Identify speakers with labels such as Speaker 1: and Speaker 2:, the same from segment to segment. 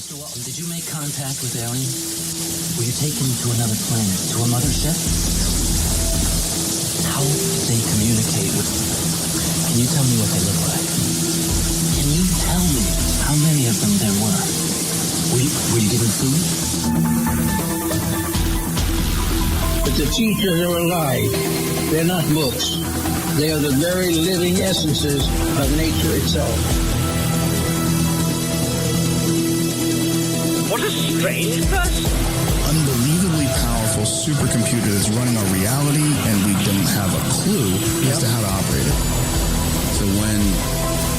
Speaker 1: Did you make contact with aliens? Were you taken to another planet, to a mothership? How did they communicate with you? Can you tell me what they look like? Can you tell me how many of them there were? Were you given food?
Speaker 2: But the teachers are alive. They're not books. They are the very living essences of nature itself.
Speaker 3: What a strange person.
Speaker 4: Unbelievably powerful supercomputer that's running our reality, and we don't have a clue as to how to operate it.
Speaker 5: So when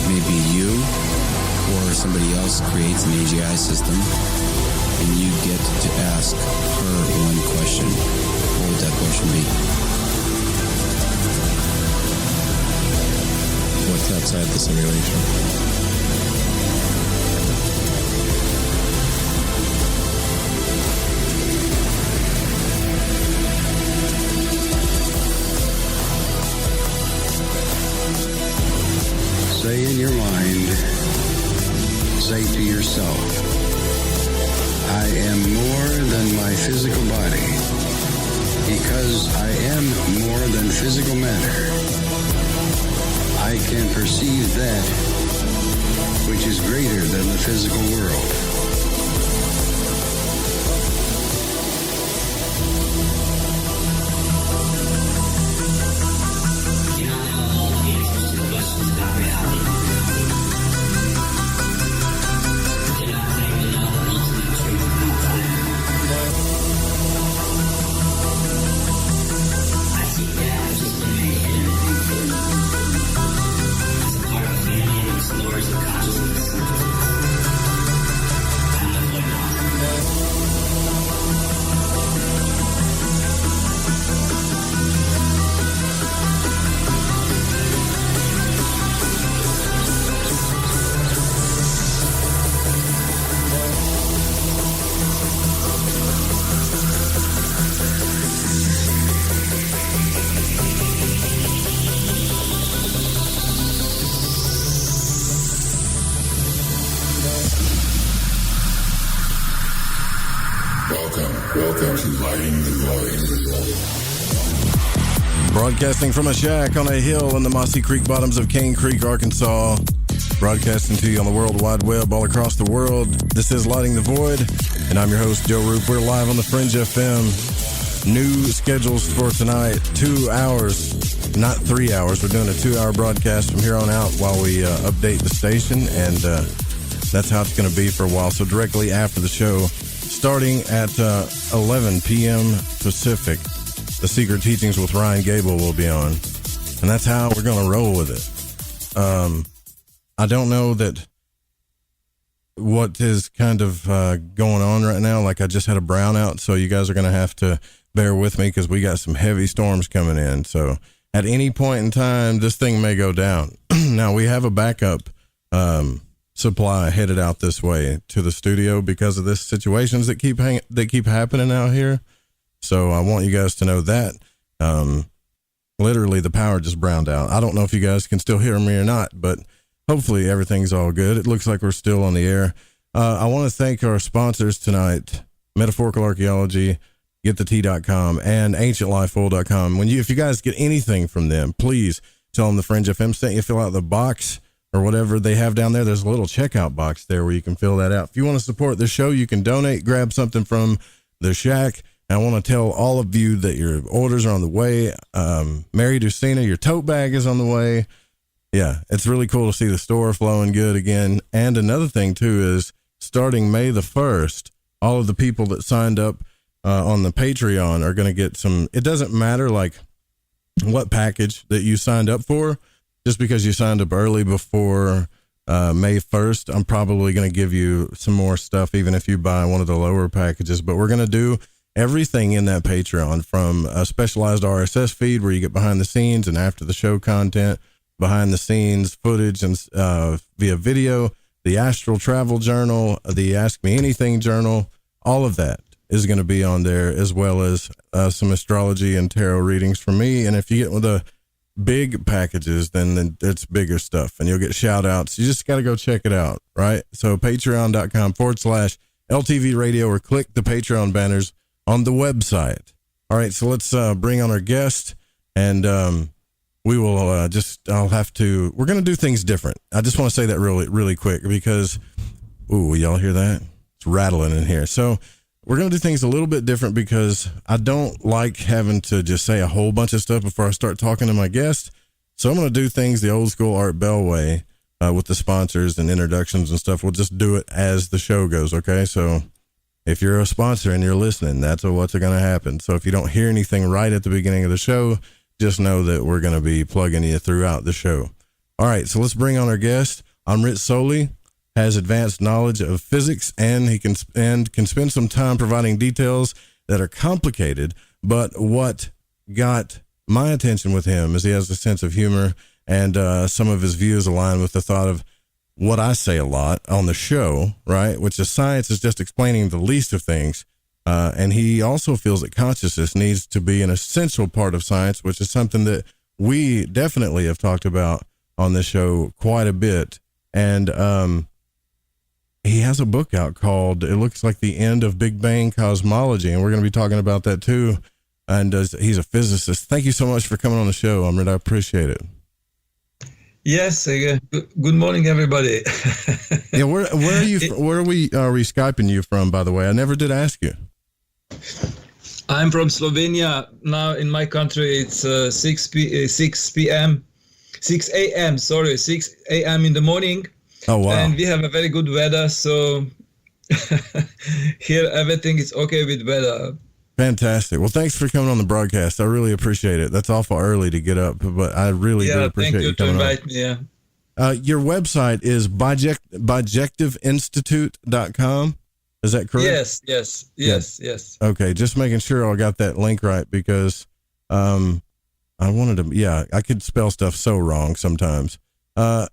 Speaker 5: maybe you or somebody else creates an AGI system and you get to ask her one question, what would that question be? What's outside the simulation?
Speaker 2: Say in your mind, say to yourself, I am more than my physical body, because I am more than physical matter. I can perceive that which is greater than the physical world.
Speaker 6: Broadcasting from a shack on a hill in the mossy creek bottoms of Cane Creek, Arkansas. Broadcasting to you on the World Wide Web all across the world. This is Lighting the Void, and I'm your host, Joe Roop. We're live on the Fringe FM. New schedules for tonight, 2 hours, not 3 hours. We're doing a 2-hour broadcast from here on out while we update the station, and that's how it's going to be for a while. So directly after the show, starting at 11 p.m. Pacific, The Secret Teachings with Ryan Gable will be on. And that's how we're going to roll with it. I don't know that what is kind of going on right now. Like, I just had a brownout, so you guys are going to have to bear with me because we got some heavy storms coming in. So at any point in time, this thing may go down. Now, we have a backup supply headed out this way to the studio because of this situations that keep happening out here. So I want you guys to know that. Literally, the power just browned out. I don't know if you guys can still hear me or not, but hopefully everything's all good. It looks like we're still on the air. I want to thank our sponsors tonight, Metaphorical Archaeology, GetTheT.com, and AncientLifeOil.com. If you guys get anything from them, please tell them the Fringe FM sent you. Fill out the box or whatever they have down there. There's a little checkout box there where you can fill that out. If you want to support the show, you can donate, grab something from the shack. And I want to tell all of you that your orders are on the way. Mary Ducina, your tote bag is on the way. Yeah, it's really cool to see the store flowing good again. And another thing, too, is starting May the 1st, all of the people that signed up on the Patreon are going to get some. It doesn't matter, like, what package that you signed up for. Just because you signed up early before May 1st, I'm probably going to give you some more stuff, even if you buy one of the lower packages. But we're going to do everything in that Patreon, from a specialized RSS feed where you get behind the scenes and after the show content, behind the scenes footage and via video, the Astral Travel Journal, the Ask Me Anything Journal, all of that is going to be on there, as well as some astrology and tarot readings from me. And if you get with big packages, then it's bigger stuff, and you'll get shout outs. You just got to go check it out, right? So patreon.com/LTV radio, or click the Patreon banners on the website. All right, so let's bring on our guest, and we will we're going to do things different. I just want to say that really quick because, ooh, y'all hear that? It's rattling in here. So we're going to do things a little bit different because I don't like having to just say a whole bunch of stuff before I start talking to my guest. So I'm going to do things the old school Art Bell way with the sponsors and introductions and stuff. We'll just do it as the show goes, okay? So if you're a sponsor and you're listening, that's what's going to happen. So if you don't hear anything right at the beginning of the show, just know that we're going to be plugging you throughout the show. All right, so let's bring on our guest. Amrit Sorli has advanced knowledge of physics, and he can spend some time providing details that are complicated. But what got my attention with him is he has a sense of humor, and some of his views align with the thought of what I say a lot on the show, right? Which is science is just explaining the least of things. And he also feels that consciousness needs to be an essential part of science, which is something that we definitely have talked about on this show quite a bit. And he has a book out called, it looks like The End of Big Bang Cosmology, and we're going to be talking about that too. And he's a physicist. Thank you so much for coming on the show, Amrit. I appreciate it.
Speaker 7: Yes. Good morning, everybody.
Speaker 6: Yeah, where are you? Where are we Skyping you from? By the way, I never did ask you.
Speaker 7: I'm from Slovenia. Now in my country, it's 6 a.m. in the morning.
Speaker 6: Oh, wow.
Speaker 7: And we have a very good weather, so here everything is okay with weather.
Speaker 6: Fantastic. Well, thanks for coming on the broadcast. I really appreciate it. That's awful early to get up, but I really do appreciate you coming on.
Speaker 7: Thank you to invite me. Yeah.
Speaker 6: Your website is bijectiveinstitute.com. Is that correct?
Speaker 7: Yes.
Speaker 6: Okay, just making sure I got that link right because I wanted to, I could spell stuff so wrong sometimes. Now,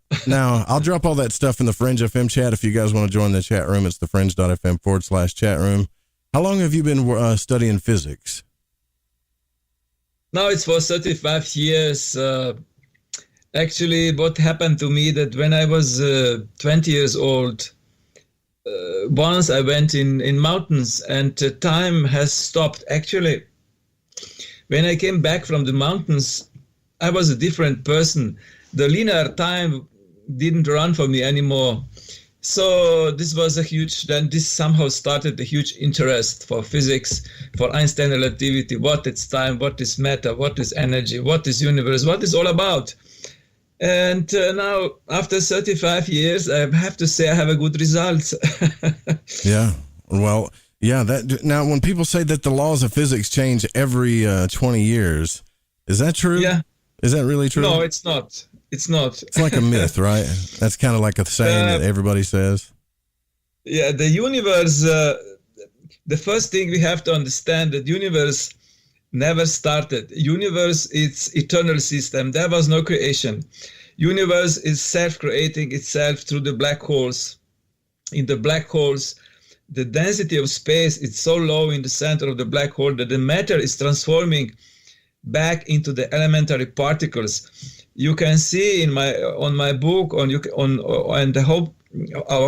Speaker 6: I'll drop all that stuff in the Fringe FM chat if you guys want to join the chat room. It's thefringe.fm/chat room. How long have you been studying physics?
Speaker 7: Now it's for 35 years. Actually, what happened to me that when I was 20 years old, once I went in mountains and time has stopped. Actually, when I came back from the mountains, I was a different person. The linear time didn't run for me anymore. So this was this somehow started a huge interest for physics, for Einstein relativity, what is time, what is matter, what is energy, what is universe, what is all about. And now, after 35 years, I have to say I have a good result.
Speaker 6: Yeah. Well, yeah. Now, when people say that the laws of physics change every 20 years, is that true?
Speaker 7: Yeah.
Speaker 6: Is that really true?
Speaker 7: No, it's not. It's not.
Speaker 6: It's like a myth, right? That's kind of like a saying that everybody says.
Speaker 7: Yeah, the universe, the first thing we have to understand that universe never started. Universe is eternal system. There was no creation. Universe is self-creating itself through the black holes. In the black holes, the density of space is so low in the center of the black hole that the matter is transforming back into the elementary particles. You can see on my book our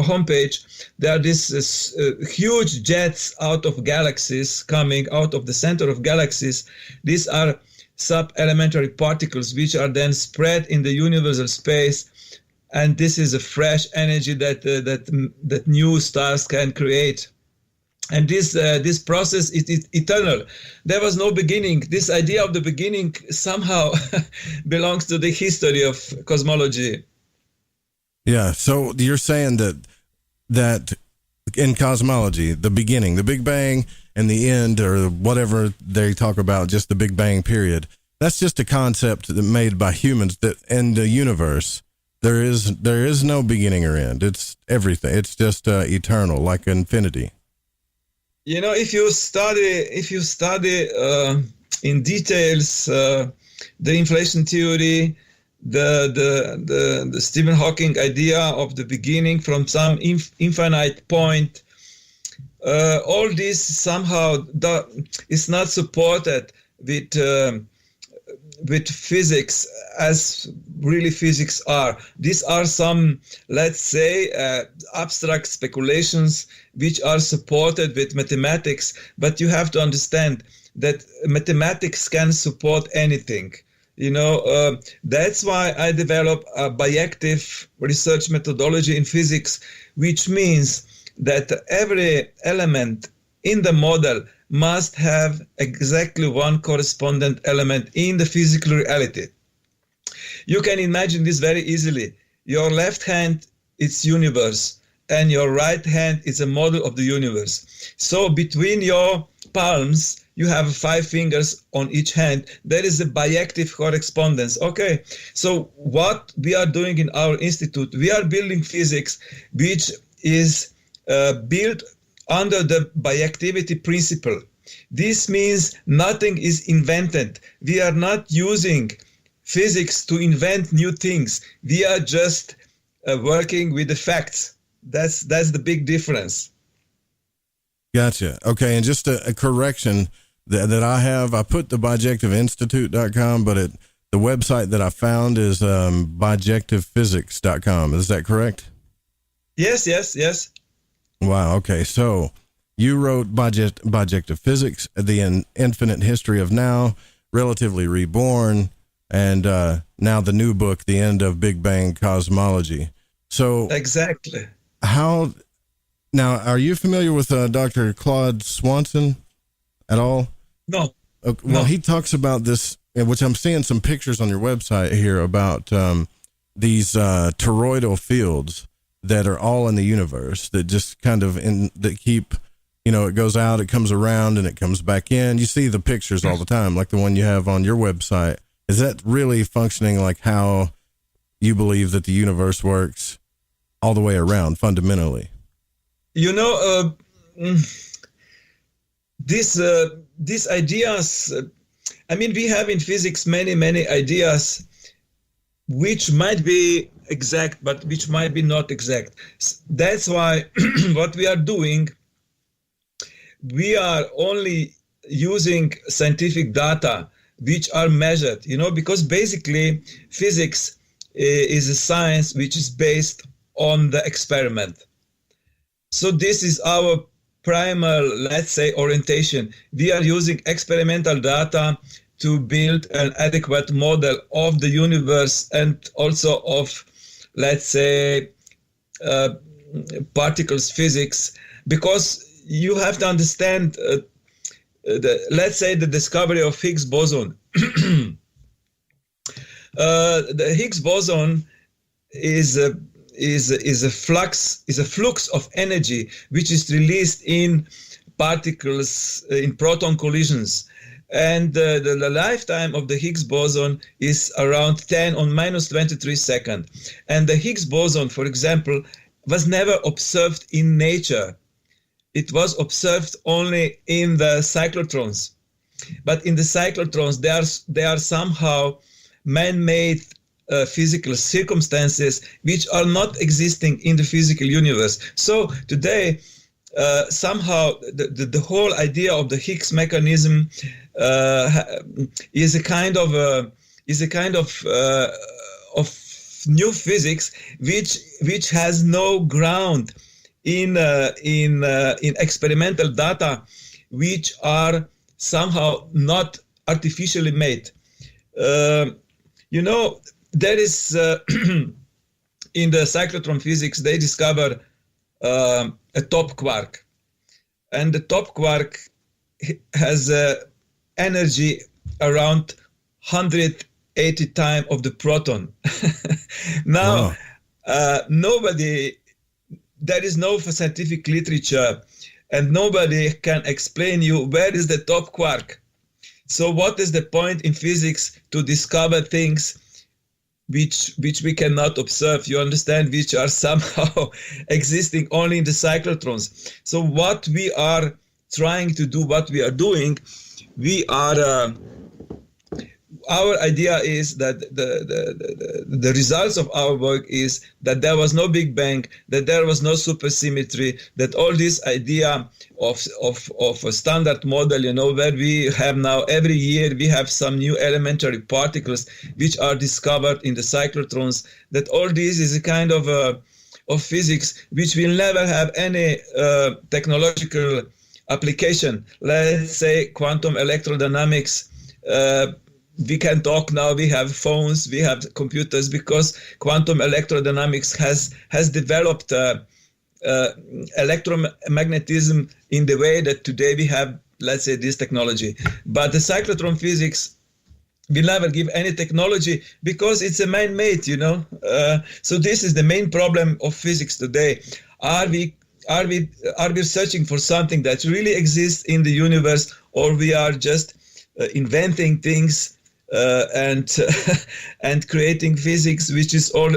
Speaker 7: homepage, there are these huge jets out of galaxies coming out of the center of galaxies. These are sub-elementary particles which are then spread in the universal space, and this is a fresh energy that new stars can create. And this process is eternal. There was no beginning. This idea of the beginning somehow belongs to the history of cosmology.
Speaker 6: Yeah. So you're saying that in cosmology, the beginning, the Big Bang, and the end, or whatever they talk about, just the Big Bang period, that's just a concept made by humans. That in the universe, there is no beginning or end. It's everything. It's just eternal, like infinity.
Speaker 7: You know, if you study in details the inflation theory, the Stephen Hawking idea of the beginning from some infinite point, all this somehow is not supported with with physics as really physics are. These are some, let's say, abstract speculations which are supported with mathematics, but you have to understand that mathematics can support anything. That's why I develop a bijective research methodology in physics, which means that every element in the model must have exactly one correspondent element in the physical reality. You can imagine this very easily. Your left hand is universe, and your right hand is a model of the universe. So between your palms, you have 5 fingers on each hand. There is a bijective correspondence. Okay, so what we are doing in our institute, we are building physics which is built under the bijectivity principle. This means nothing is invented. We are not using physics to invent new things. We are just working with the facts. That's the big difference.
Speaker 6: Gotcha. Okay, and just a correction that I put the bijectiveinstitute.com, but the website that I found is bijectivephysics.com. Is that correct?
Speaker 7: Yes.
Speaker 6: Wow. Okay. So you wrote Bijective Physics, The Infinite History of Now, Relatively Reborn, and now the new book, The End of Big Bang Cosmology. So
Speaker 7: exactly.
Speaker 6: Now, are you familiar with Dr. Claude Swanson at all?
Speaker 7: No.
Speaker 6: Okay, well, he talks about this, which I'm seeing some pictures on your website here about these toroidal fields that are all in the universe that just kind of that keep, it goes out, it comes around, and it comes back in. You see the pictures all the time, like the one you have on your website. Is that really functioning like how you believe that the universe works all the way around fundamentally?
Speaker 7: These ideas, we have in physics many ideas which might be exact, but which might be not exact. That's why what we are doing, we are only using scientific data which are measured, because basically physics is a science which is based on the experiment. So this is our primal, let's say, orientation. We are using experimental data to build an adequate model of the universe and also of, let's say, particles physics, because you have to understand, let's say, the discovery of Higgs boson. The Higgs boson is a flux of energy which is released in particles, in proton collisions. And the lifetime of the Higgs boson is around 10 on minus 23 seconds. And the Higgs boson, for example, was never observed in nature. It was observed only in the cyclotrons. But in the cyclotrons, they are somehow man-made physical circumstances which are not existing in the physical universe. So today, somehow the whole idea of the Higgs mechanism is a kind of new physics which has no ground in experimental data which are somehow not artificially made. There is in the cyclotron physics, they discover a top quark, and the top quark has energy around 180 times of the proton. Now, there is no scientific literature, and nobody can explain you where is the top quark. So what is the point in physics to discover things which we cannot observe, you understand, which are somehow existing only in the cyclotrons? So what we are trying to do, what we are doing, we are our idea is that the results of our work is that there was no Big Bang, that there was no supersymmetry, that all this idea of a standard model, where we have now every year we have some new elementary particles which are discovered in the cyclotrons, that all this is a kind of physics which will never have any technological application. Let's say quantum electrodynamics. We can talk now, we have phones, we have computers, because quantum electrodynamics has developed electromagnetism in the way that today we have, let's say, this technology. But the cyclotron physics will never give any technology because it's a man-made, so this is the main problem of physics today. Are we searching for something that really exists in the universe, or we are just inventing things and creating physics which is all,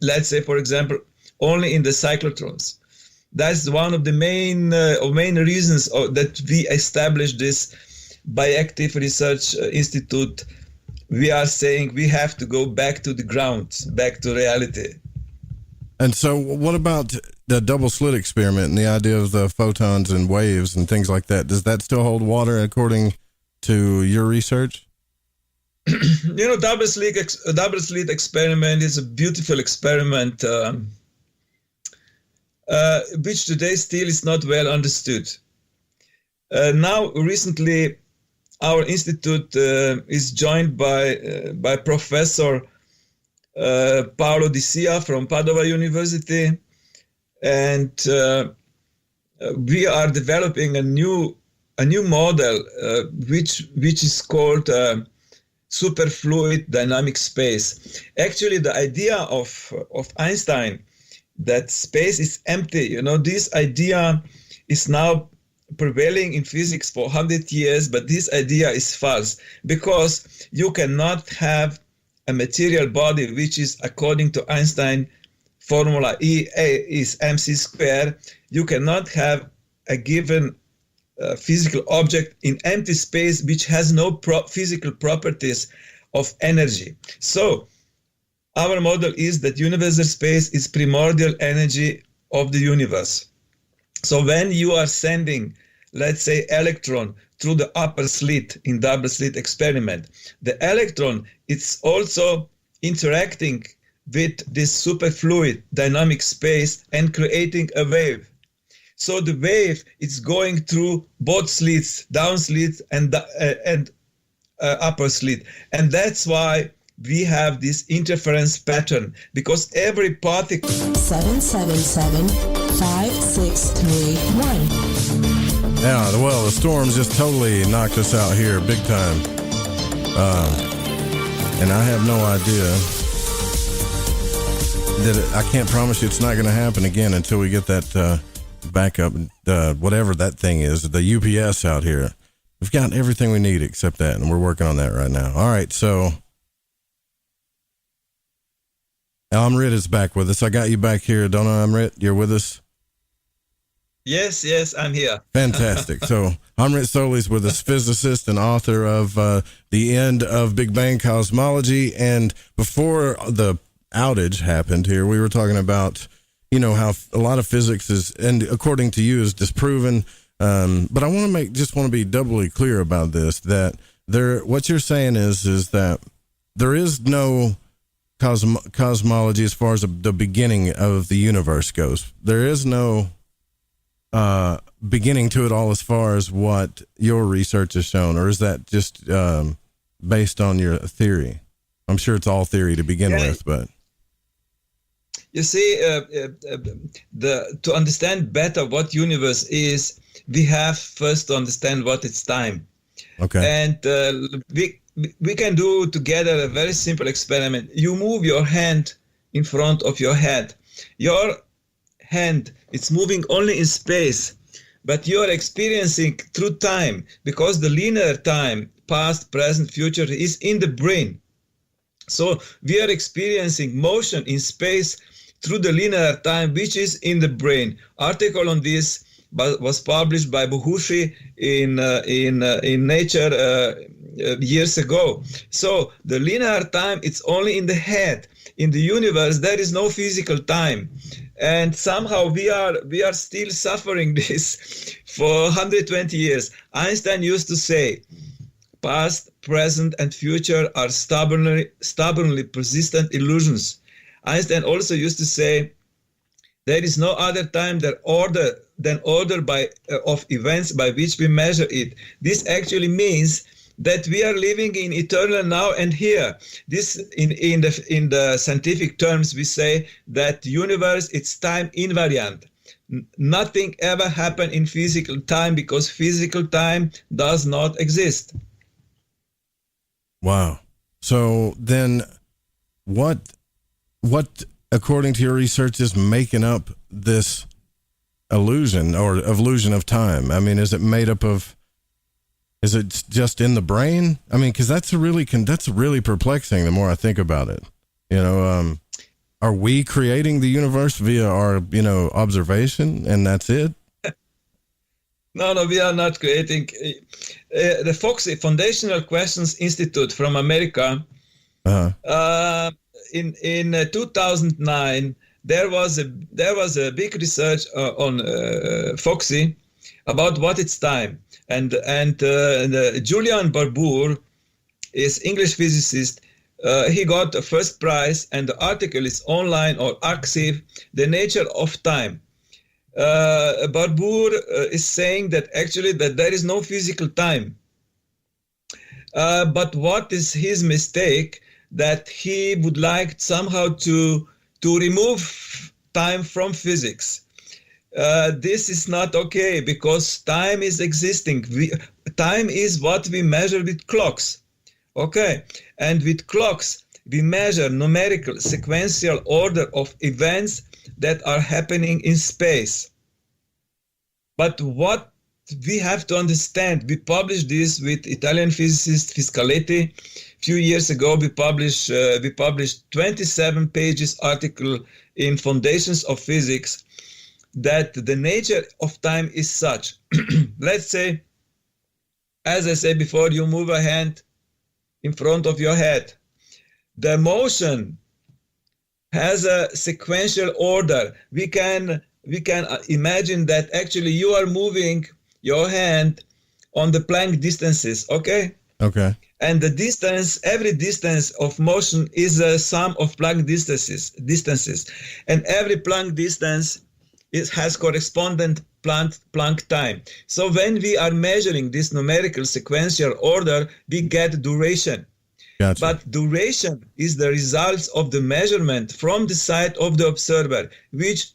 Speaker 7: let's say, for example, only in the cyclotrons? That's one of the main reasons that we established this Bijective Research Institute. We are saying we have to go back to the ground, back to reality.
Speaker 6: And so what about the double slit experiment and the idea of the photons and waves and things like that? Does that still hold water according to your research?
Speaker 7: Double slit experiment is a beautiful experiment, which today still is not well understood. Now, recently, our institute is joined by Professor Paolo Di Sia from Padova University, and we are developing a new model which is called superfluid dynamic space. Actually, the idea of Einstein that space is empty, this idea is now prevailing in physics for 100 years, but this idea is false, because you cannot have a material body which is, according to Einstein formula, E is mc squared. You cannot have a given physical object in empty space which has no physical properties of energy. So our model is that universal space is primordial energy of the universe. So when you are sending, let's say, electron through the upper slit in double slit experiment, the electron, it's also interacting with this superfluid dynamic space and creating a wave. So the wave is going through both slits, down slit and upper slit. And that's why we have this interference pattern, because every particle...
Speaker 8: 777-5631.
Speaker 6: Yeah, well, the storms just totally knocked us out here big time. And I have no idea I can't promise you it's not going to happen again until we get that backup, whatever that thing is, the UPS out here. We've got everything we need except that, and we're working on that right now. All right, so Amrit is back with us. I got you back here, don't I, Amrit? You're with us?
Speaker 7: Yes, I'm here.
Speaker 6: Fantastic. So Amrit Sorli is with us, physicist and author of The End of Big Bang Cosmology. And before the outage happened here, we were talking about, how a lot of physics is, and according to you, is disproven. But I want to be doubly clear about this, that what you're saying is that there is no cosmology as far as the beginning of the universe goes. There is no beginning to it all as far as what your research has shown, or is that just based on your theory? I'm sure it's all theory to begin with, but
Speaker 7: you see, to understand better what universe is, we have first to understand what it's time.
Speaker 6: Okay.
Speaker 7: And we can do together a very simple experiment. You move your hand in front of your head. Your hand, it's moving only in space, but you are experiencing through time, because the linear time, past, present, future, is in the brain. So we are experiencing motion in space through the linear time, which is in the brain. Article on this was published by Mon-Fri in Nature years ago. So the linear time, it's only in the head. In the universe, there is no physical time, and somehow we are still suffering this for 120 years. Einstein used to say, past, present, and future are stubbornly persistent illusions. Einstein also used to say, there is no other time than order of events by which we measure it. This actually means that we are living in eternal now and here. This, in the scientific terms, we say that universe, it's time invariant. Nothing ever happened in physical time because physical time does not exist.
Speaker 6: Wow. So then what according to your research is making up this illusion or illusion of time? I mean, is it made up of, is it just in the brain? I mean, because that's really perplexing the more I think about it. Are we creating the universe via our, observation, and that's it?
Speaker 7: No, we are not creating. The Foxy Foundational Questions Institute from America, in 2009, there was a big research on Foxy about what it's time. And Julian Barbour is English physicist. He got the first prize, and the article is online or arXiv, The Nature of Time. Barbour is saying that actually that there is no physical time. But what is his mistake? That he would like somehow to remove time from physics. This is not okay, because time is existing. Time is what we measure with clocks. Okay, and with clocks we measure numerical sequential order of events that are happening in space. But what we have to understand, we published this with Italian physicist Fiscaletti. Few years ago, we published 27 pages article in Foundations of Physics, that the nature of time is such. Let's say, as I said before, you move a hand in front of your head. The motion has a sequential order. We can imagine that actually you are moving your hand on the Planck distances, okay?
Speaker 6: Okay.
Speaker 7: And the distance, every distance of motion is a sum of Planck distances. And every Planck distance has correspondent Planck time. So when we are measuring this numerical sequential order, we get duration.
Speaker 6: Gotcha.
Speaker 7: But duration is the result of the measurement from the side of the observer, which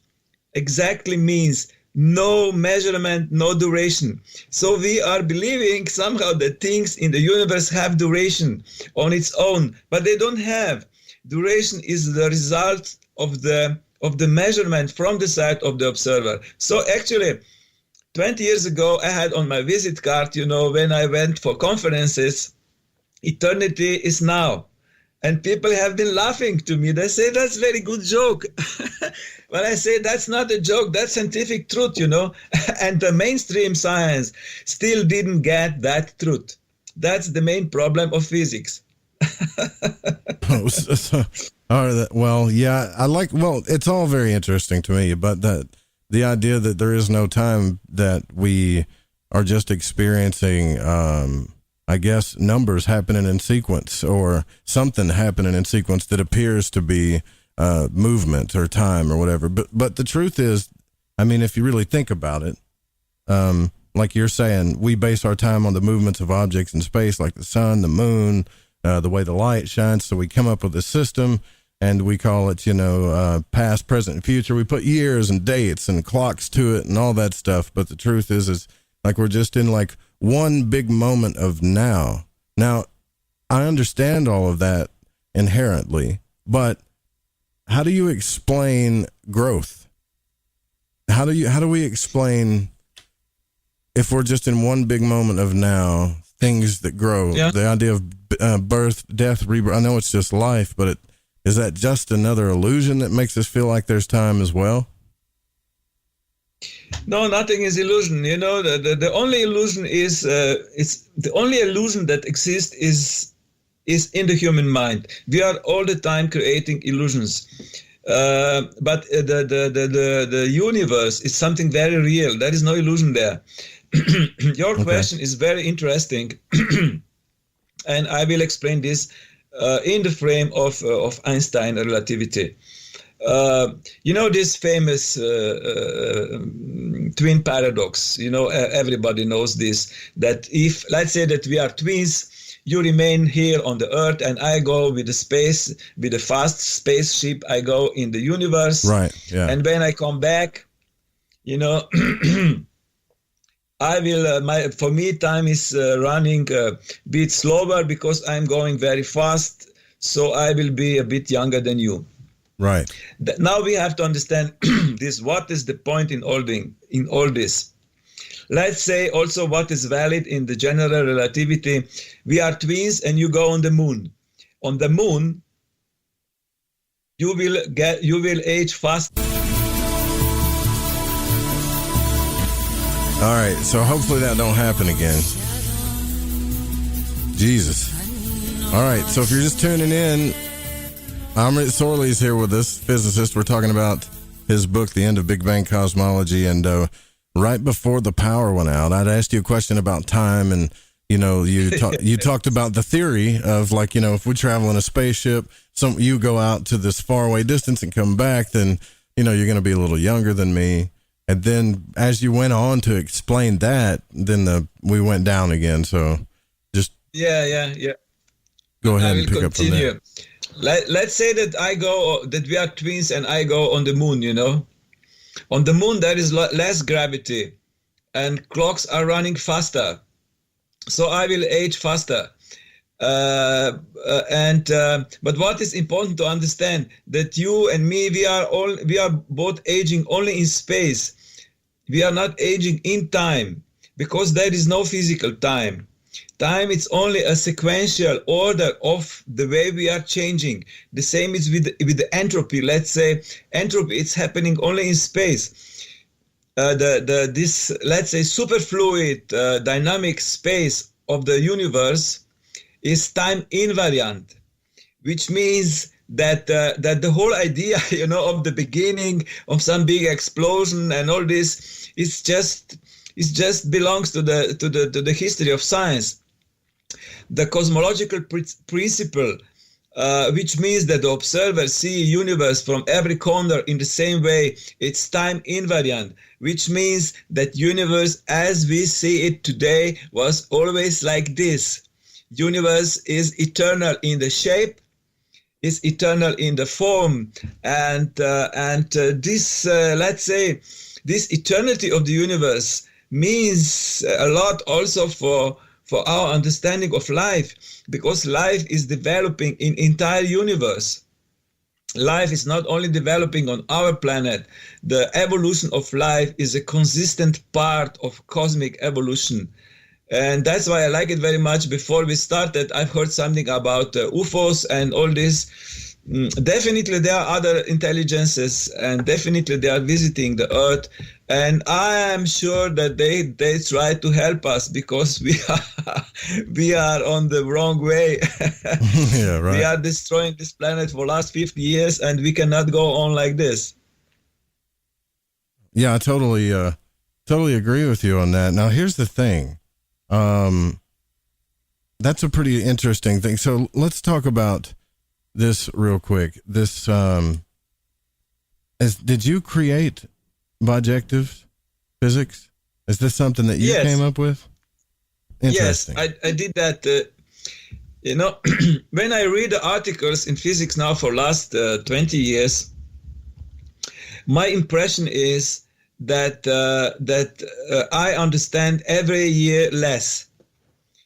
Speaker 7: exactly means no measurement, no duration. So we are believing somehow that things in the universe have duration on its own, but they don't have. Duration is the result of the measurement from the side of the observer. So actually, 20 years ago, I had on my visit card, when I went for conferences, eternity is now. And people have been laughing to me. They say, that's a very good joke. But I say, that's not a joke. That's scientific truth, And the mainstream science still didn't get that truth. That's the main problem of physics.
Speaker 6: Well, yeah, it's all very interesting to me, but the idea that there is no time, that we are just experiencing, I guess, numbers happening in sequence, or something happening in sequence that appears to be movement or time or whatever. But the truth is, I mean, if you really think about it, like you're saying, we base our time on the movements of objects in space, like the sun, the moon, the way the light shines. So we come up with a system, and we call it, past, present, and future. We put years and dates and clocks to it and all that stuff. But the truth is like we're just in like one big moment of now. Now, I understand all of that inherently, but how do you explain growth? How do we explain, if we're just in one big moment of now, things that grow? Yeah. The idea of birth, death, rebirth. I know it's just life, but is that just another illusion that makes us feel like there's time as well?
Speaker 7: No, nothing is illusion. The only illusion is it's the only illusion that exists is in the human mind. We are all the time creating illusions. But the universe is something very real. There is no illusion there. Your question is very interesting, and I will explain this in the frame of Einstein relativity. This famous twin paradox. Everybody knows this. That if, let's say that we are twins, you remain here on the Earth, and I go with the fast spaceship. I go in the universe,
Speaker 6: right? Yeah.
Speaker 7: And when I come back, I will. For me, time is running a bit slower because I'm going very fast. So I will be a bit younger than you.
Speaker 6: Right.
Speaker 7: Now we have to understand this. What is the point in all this? Let's say also what is valid in the general relativity. We are twins, and you go on the moon. On the moon, you will age fast.
Speaker 6: All right. So hopefully that don't happen again. Jesus. All right. So if you're just tuning in, Amrit Sorli is here with us, physicist. We're talking about his book, The End of Big Bang Cosmology, and right before the power went out, I'd asked you a question about time, and you talked about the theory of, like, if we travel in a spaceship, you go out to this faraway distance and come back, then you're going to be a little younger than me. And then as you went on to explain that, then we went down again. So just
Speaker 7: yeah.
Speaker 6: Go ahead
Speaker 7: I
Speaker 6: and pick
Speaker 7: continue.
Speaker 6: up from there.
Speaker 7: Let's say that that we are twins and I go on the moon, On the moon, there is less gravity and clocks are running faster. So I will age faster. But what is important to understand, that you and me, we are both aging only in space. We are not aging in time, because there is no physical time. Time is only a sequential order of the way we are changing. The same is with the entropy. Let's say entropy is happening only in space. This let's say superfluid dynamic space of the universe is time invariant, which means that the whole idea, of the beginning of some big explosion and all this is just belongs to the history of science. The cosmological principle, which means that the observer see a universe from every corner in the same way, it's time invariant, which means that universe as we see it today was always like this. Universe is eternal in the shape, is eternal in the form, and this let's say this eternity of the universe means a lot also for our understanding of life, because life is developing in entire universe. Life is not only developing on our planet. The evolution of life is a consistent part of cosmic evolution. And that's why I like it very much. Before we started, I've heard something about UFOs and all this. Definitely there are other intelligences, and definitely they are visiting the Earth. And I am sure that they try to help us, because we are on the wrong way.
Speaker 6: Yeah, right.
Speaker 7: We are destroying this planet for the last 50 years, and we cannot go on like this.
Speaker 6: Yeah, I totally agree with you on that. Now, here's the thing. That's a pretty interesting thing. So let's talk about this real quick. This did you create bijective physics? Is this something that you came up with? Interesting.
Speaker 7: Yes, I did that. When I read the articles in physics now for last 20 years, my impression is that I understand every year less.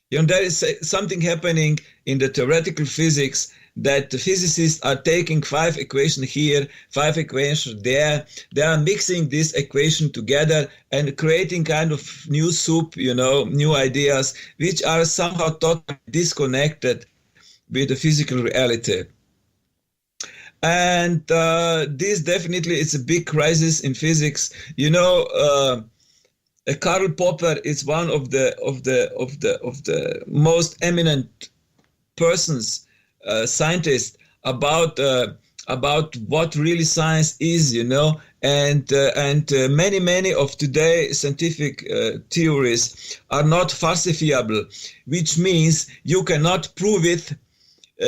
Speaker 7: There is something happening in the theoretical physics, that the physicists are taking 5 equations here, 5 equations there. They are mixing this equation together and creating kind of new soup, new ideas, which are somehow totally disconnected with the physical reality. And this definitely is a big crisis in physics. Karl Popper is one of the most eminent persons, scientists about what really science is, and many of today scientific theories are not falsifiable, which means you cannot prove it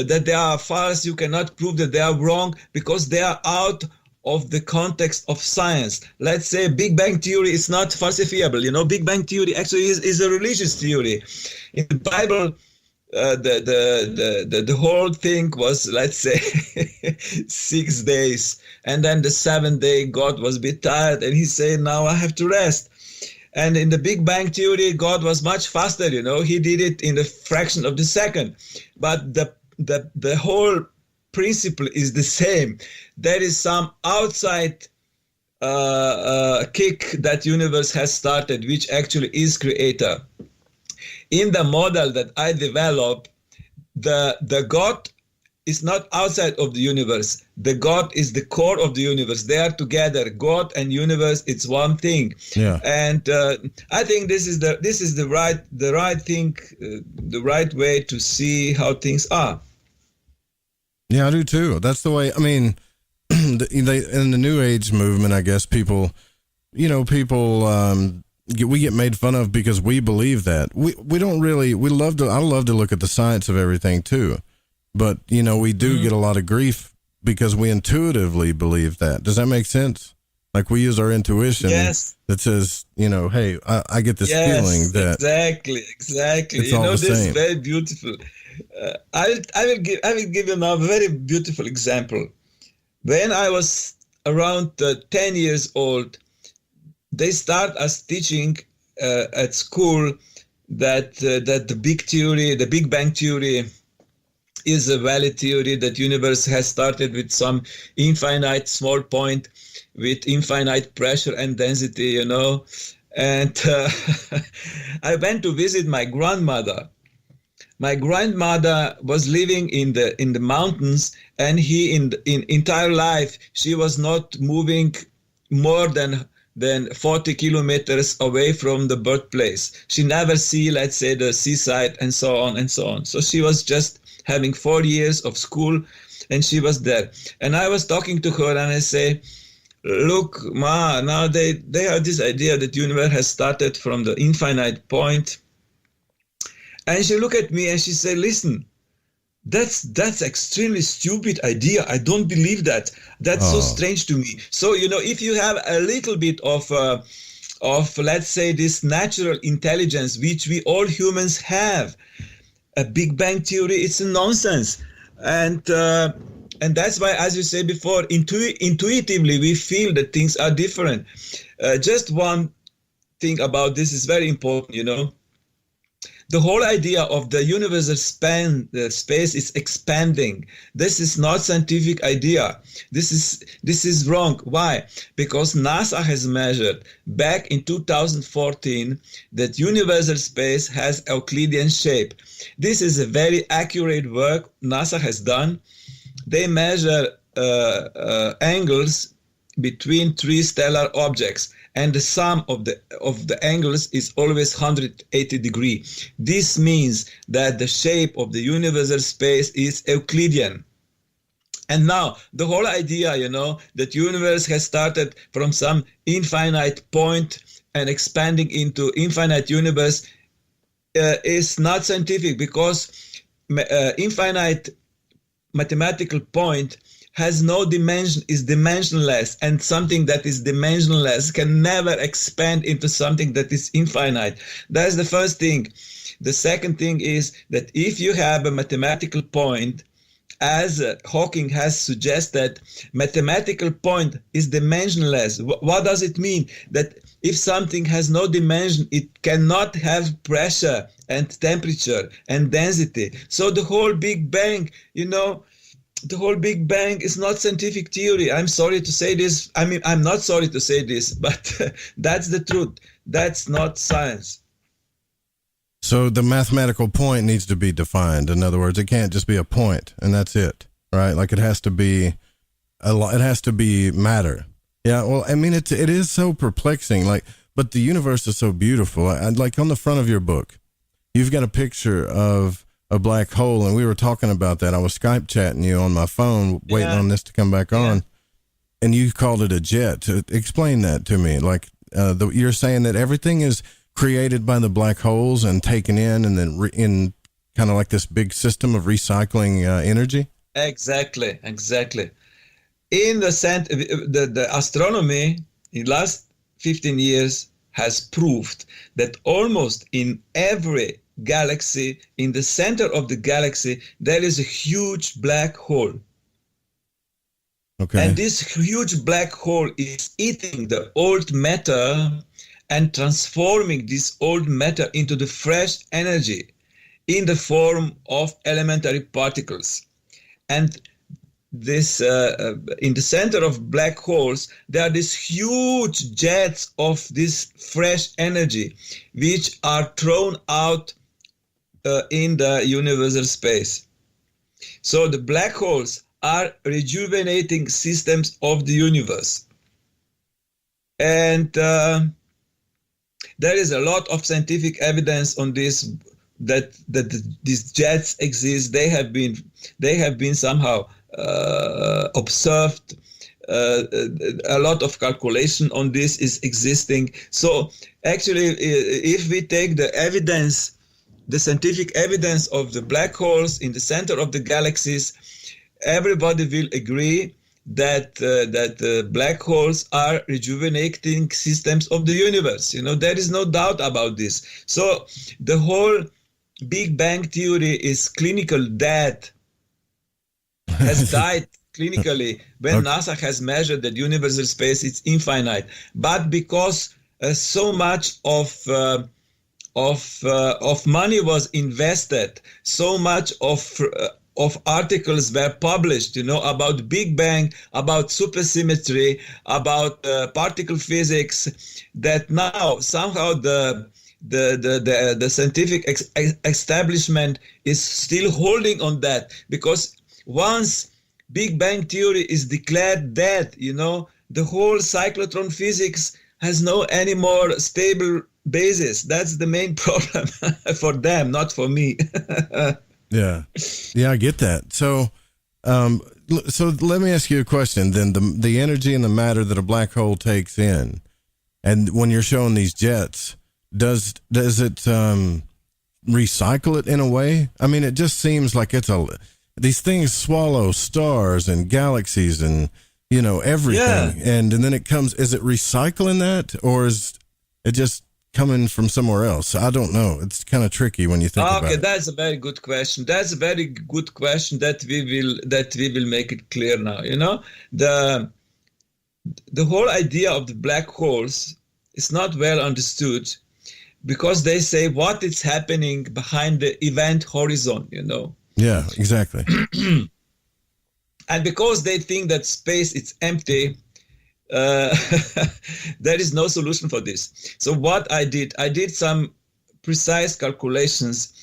Speaker 7: that they are false. You cannot prove that they are wrong because they are out of the context of science. Let's say Big Bang theory is not falsifiable. Big Bang theory actually is a religious theory. In the Bible, the whole thing was, let's say, 6 days, and then the 7th day God was a bit tired and he said, now I have to rest. And in the Big Bang theory, God was much faster. He did it in a fraction of the second, but the whole principle is the same. There is some outside kick that universe has started, which actually is creator. In the model that I develop, the God is not outside of the universe. The God is the core of the universe. They are together. God and universe, it's one thing.
Speaker 6: Yeah.
Speaker 7: And I think this is the right thing, the right way to see how things are.
Speaker 6: Yeah, I do too. That's the way. I mean, in the New Age movement, I guess people we get made fun of because we believe that. We don't really. I love to look at the science of everything too, but we do get a lot of grief because we intuitively believe that. Does that make sense? Like we use our intuition that says, hey, I get this feeling that
Speaker 7: exactly.
Speaker 6: It's all the
Speaker 7: this
Speaker 6: same.
Speaker 7: is very beautiful. I will give you now a very beautiful example. When I was around 10 years old, they start us teaching at school that the Big Bang theory is a valid theory, that universe has started with some infinite small point with infinite pressure and density, And I went to visit my grandmother. My grandmother was living in the mountains, and in entire life she was not moving more than 40 kilometers away from the birthplace. She never see, let's say, the seaside and so on and so on. So she was just having 4 years of school, and she was there. And I was talking to her, and I say, look, Ma, now they have this idea that universe has started from the infinite point. And she looked at me and she said, listen, that's extremely stupid idea. I don't believe that. That's so strange to me. So, if you have a little bit of let's say, this natural intelligence, which we all humans have, a Big Bang theory, it's a nonsense. And that's why, as you said before, intuitively we feel that things are different. Just one thing about this is very important, The whole idea of the universal space is expanding. This is not scientific idea. This is wrong. Why? Because NASA has measured back in 2014 that universal space has Euclidean shape. This is a very accurate work NASA has done. They measure angles between 3 stellar objects, and the sum of the angles is always 180 degrees. This means that the shape of the universal space is Euclidean. And now the whole idea, that universe has started from some infinite point and expanding into infinite universe is not scientific, because infinite mathematical point has no dimension, is dimensionless, and something that is dimensionless can never expand into something that is infinite. That's the first thing. The second thing is that if you have a mathematical point, as Hawking has suggested, mathematical point is dimensionless. What does it mean? That if something has no dimension, it cannot have pressure and temperature and density. So the whole Big Bang, the whole Big Bang is not scientific theory. I'm sorry to say this. I mean, I'm not sorry to say this, but that's the truth. That's not science.
Speaker 6: So the mathematical point needs to be defined. In other words, it can't just be a point and that's it, right? Like it has to be it has to be matter. Yeah, well, I mean, it is so perplexing. Like, but the universe is so beautiful. Like on the front of your book, you've got a picture of a black hole, and we were talking about that. I was Skype chatting you on my phone, waiting on this to come back on, and you called it a jet. Explain that to me. Like, you're saying that everything is created by the black holes and taken in, and then in kind of like this big system of recycling energy.
Speaker 7: Exactly. In the astronomy in last 15 years has proved that almost in every galaxy, in the center of the galaxy, there is a huge black hole.
Speaker 6: Okay.
Speaker 7: And this huge black hole is eating the old matter and transforming this old matter into the fresh energy in the form of elementary particles. And this in the center of black holes, there are these huge jets of this fresh energy, which are thrown out in the universal space. So the black holes are rejuvenating systems of the universe. And there is a lot of scientific evidence on this, that these jets exist. They have been somehow observed. A lot of calculation on this is existing. So actually, if we take the evidence, the scientific evidence of the black holes in the center of the galaxies, everybody will agree that black holes are rejuvenating systems of the universe. You know, there is no doubt about this. So the whole Big Bang theory is clinical dead, has died clinically when NASA has measured that universal space is infinite. But because so much of money was invested, so much of articles were published, you know, about Big Bang, about supersymmetry, about particle physics, that now somehow the scientific establishment is still holding on that, because once Big Bang theory is declared dead, you know, the whole cyclotron physics has no any more stable basis. That's the main problem for them, not for me.
Speaker 6: Yeah, I get that. So let me ask you a question. Then the energy and the matter that a black hole takes in, and when you're showing these jets, does it recycle it in a way? I mean, it just seems like these things swallow stars and galaxies and, you know, everything. Yeah. And then it comes, is it recycling that, or is it just coming from somewhere else? I don't know. It's kind of tricky when you think about it.
Speaker 7: Okay, that's a very good question. That's a very good question that we will make it clear now. You know, the whole idea of the black holes is not well understood, because they say what is happening behind the event horizon, you know.
Speaker 6: Yeah, exactly.
Speaker 7: And because they think that space is empty, there is no solution for this. So what I did some precise calculations,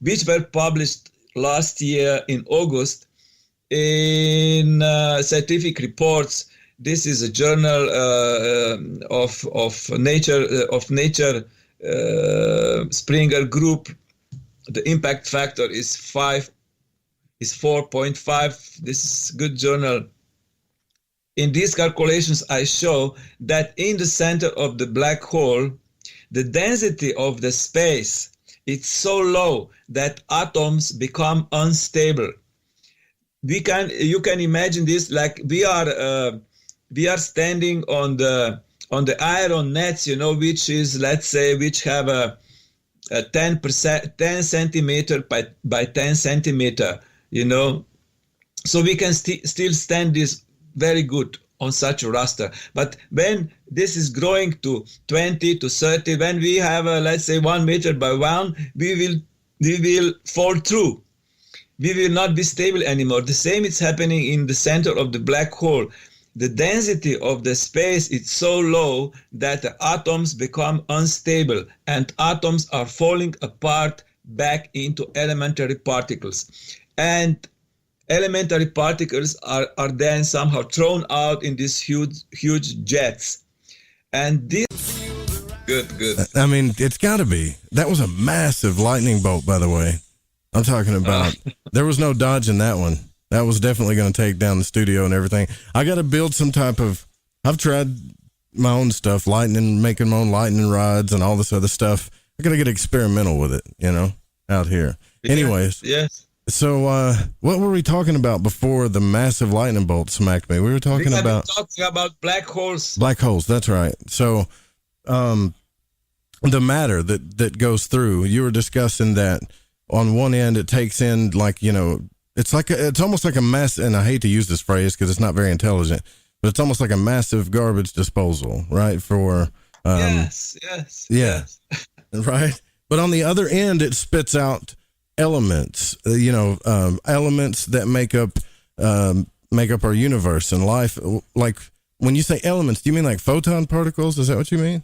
Speaker 7: which were published last year in August in Scientific Reports. This is a journal of Nature Springer Group. The impact factor is 4.5. This is a good journal. In these calculations, I show that in the center of the black hole, the density of the space is so low that atoms become unstable. You can imagine this like we are standing on the iron nets, you know, which is, let's say, which have a 10 centimeter by 10 centimeter, you know, so we can still stand this very good on such a raster. But when this is growing to 20 to 30, when we have let's say 1 meter by 1, we will fall through. We will not be stable anymore. The same is happening in the center of the black hole. The density of the space is so low that the atoms become unstable, and atoms are falling apart back into elementary particles. And elementary particles are then somehow thrown out in these huge jets. And this, good.
Speaker 6: I mean, it's got to be. That was a massive lightning bolt, by the way. I'm talking about. There was no dodging that one. That was definitely going to take down the studio and everything. I got to build some type of. I've tried my own stuff, making my own lightning rods and all this other stuff. I got to get experimental with it, out here.
Speaker 7: Yeah,
Speaker 6: Anyways.
Speaker 7: yes.
Speaker 6: So, what were we talking about before the massive lightning bolt smacked me? We were talking about
Speaker 7: black holes.
Speaker 6: Black holes, that's right. So, the matter that goes through, you were discussing that on one end it takes in it's almost like a mass, and I hate to use this phrase because it's not very intelligent, but it's almost like a massive garbage disposal, right? For
Speaker 7: yes.
Speaker 6: Right. But on the other end, it spits out elements, elements that make up our universe and life. Like when you say elements, do you mean like photon particles? Is that what you mean?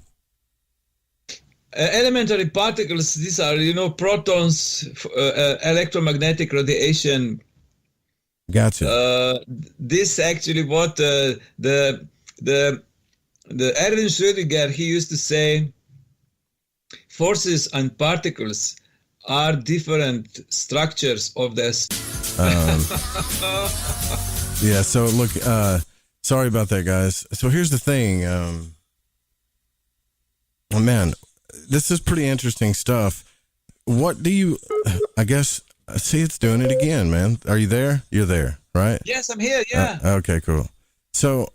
Speaker 7: Elementary particles. These are protons, electromagnetic radiation.
Speaker 6: Gotcha.
Speaker 7: This actually what the Erwin Schrödinger, he used to say, forces and particles are different structures of this.
Speaker 6: Yeah, so look, sorry about that, guys. So here's the thing. Man, this is pretty interesting stuff. What do you, I guess, see, it's doing it again, man. Are you there? You're there, right?
Speaker 7: Yes, I'm here, yeah.
Speaker 6: Okay, cool. So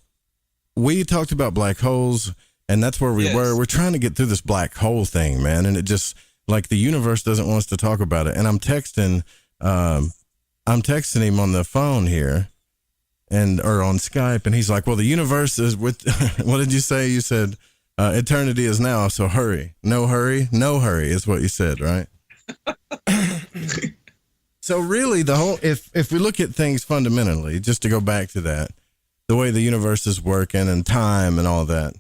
Speaker 6: we talked about black holes, and that's where we were. We're trying to get through this black hole thing, man, and it just, like, the universe doesn't want us to talk about it. And I'm texting him on the phone here, or on Skype, and he's like, well, the universe is with, what did you say? You said, eternity is now, so hurry. No hurry is what you said, right? So really, the whole, if we look at things fundamentally, just to go back to that, the way the universe is working and time and all that,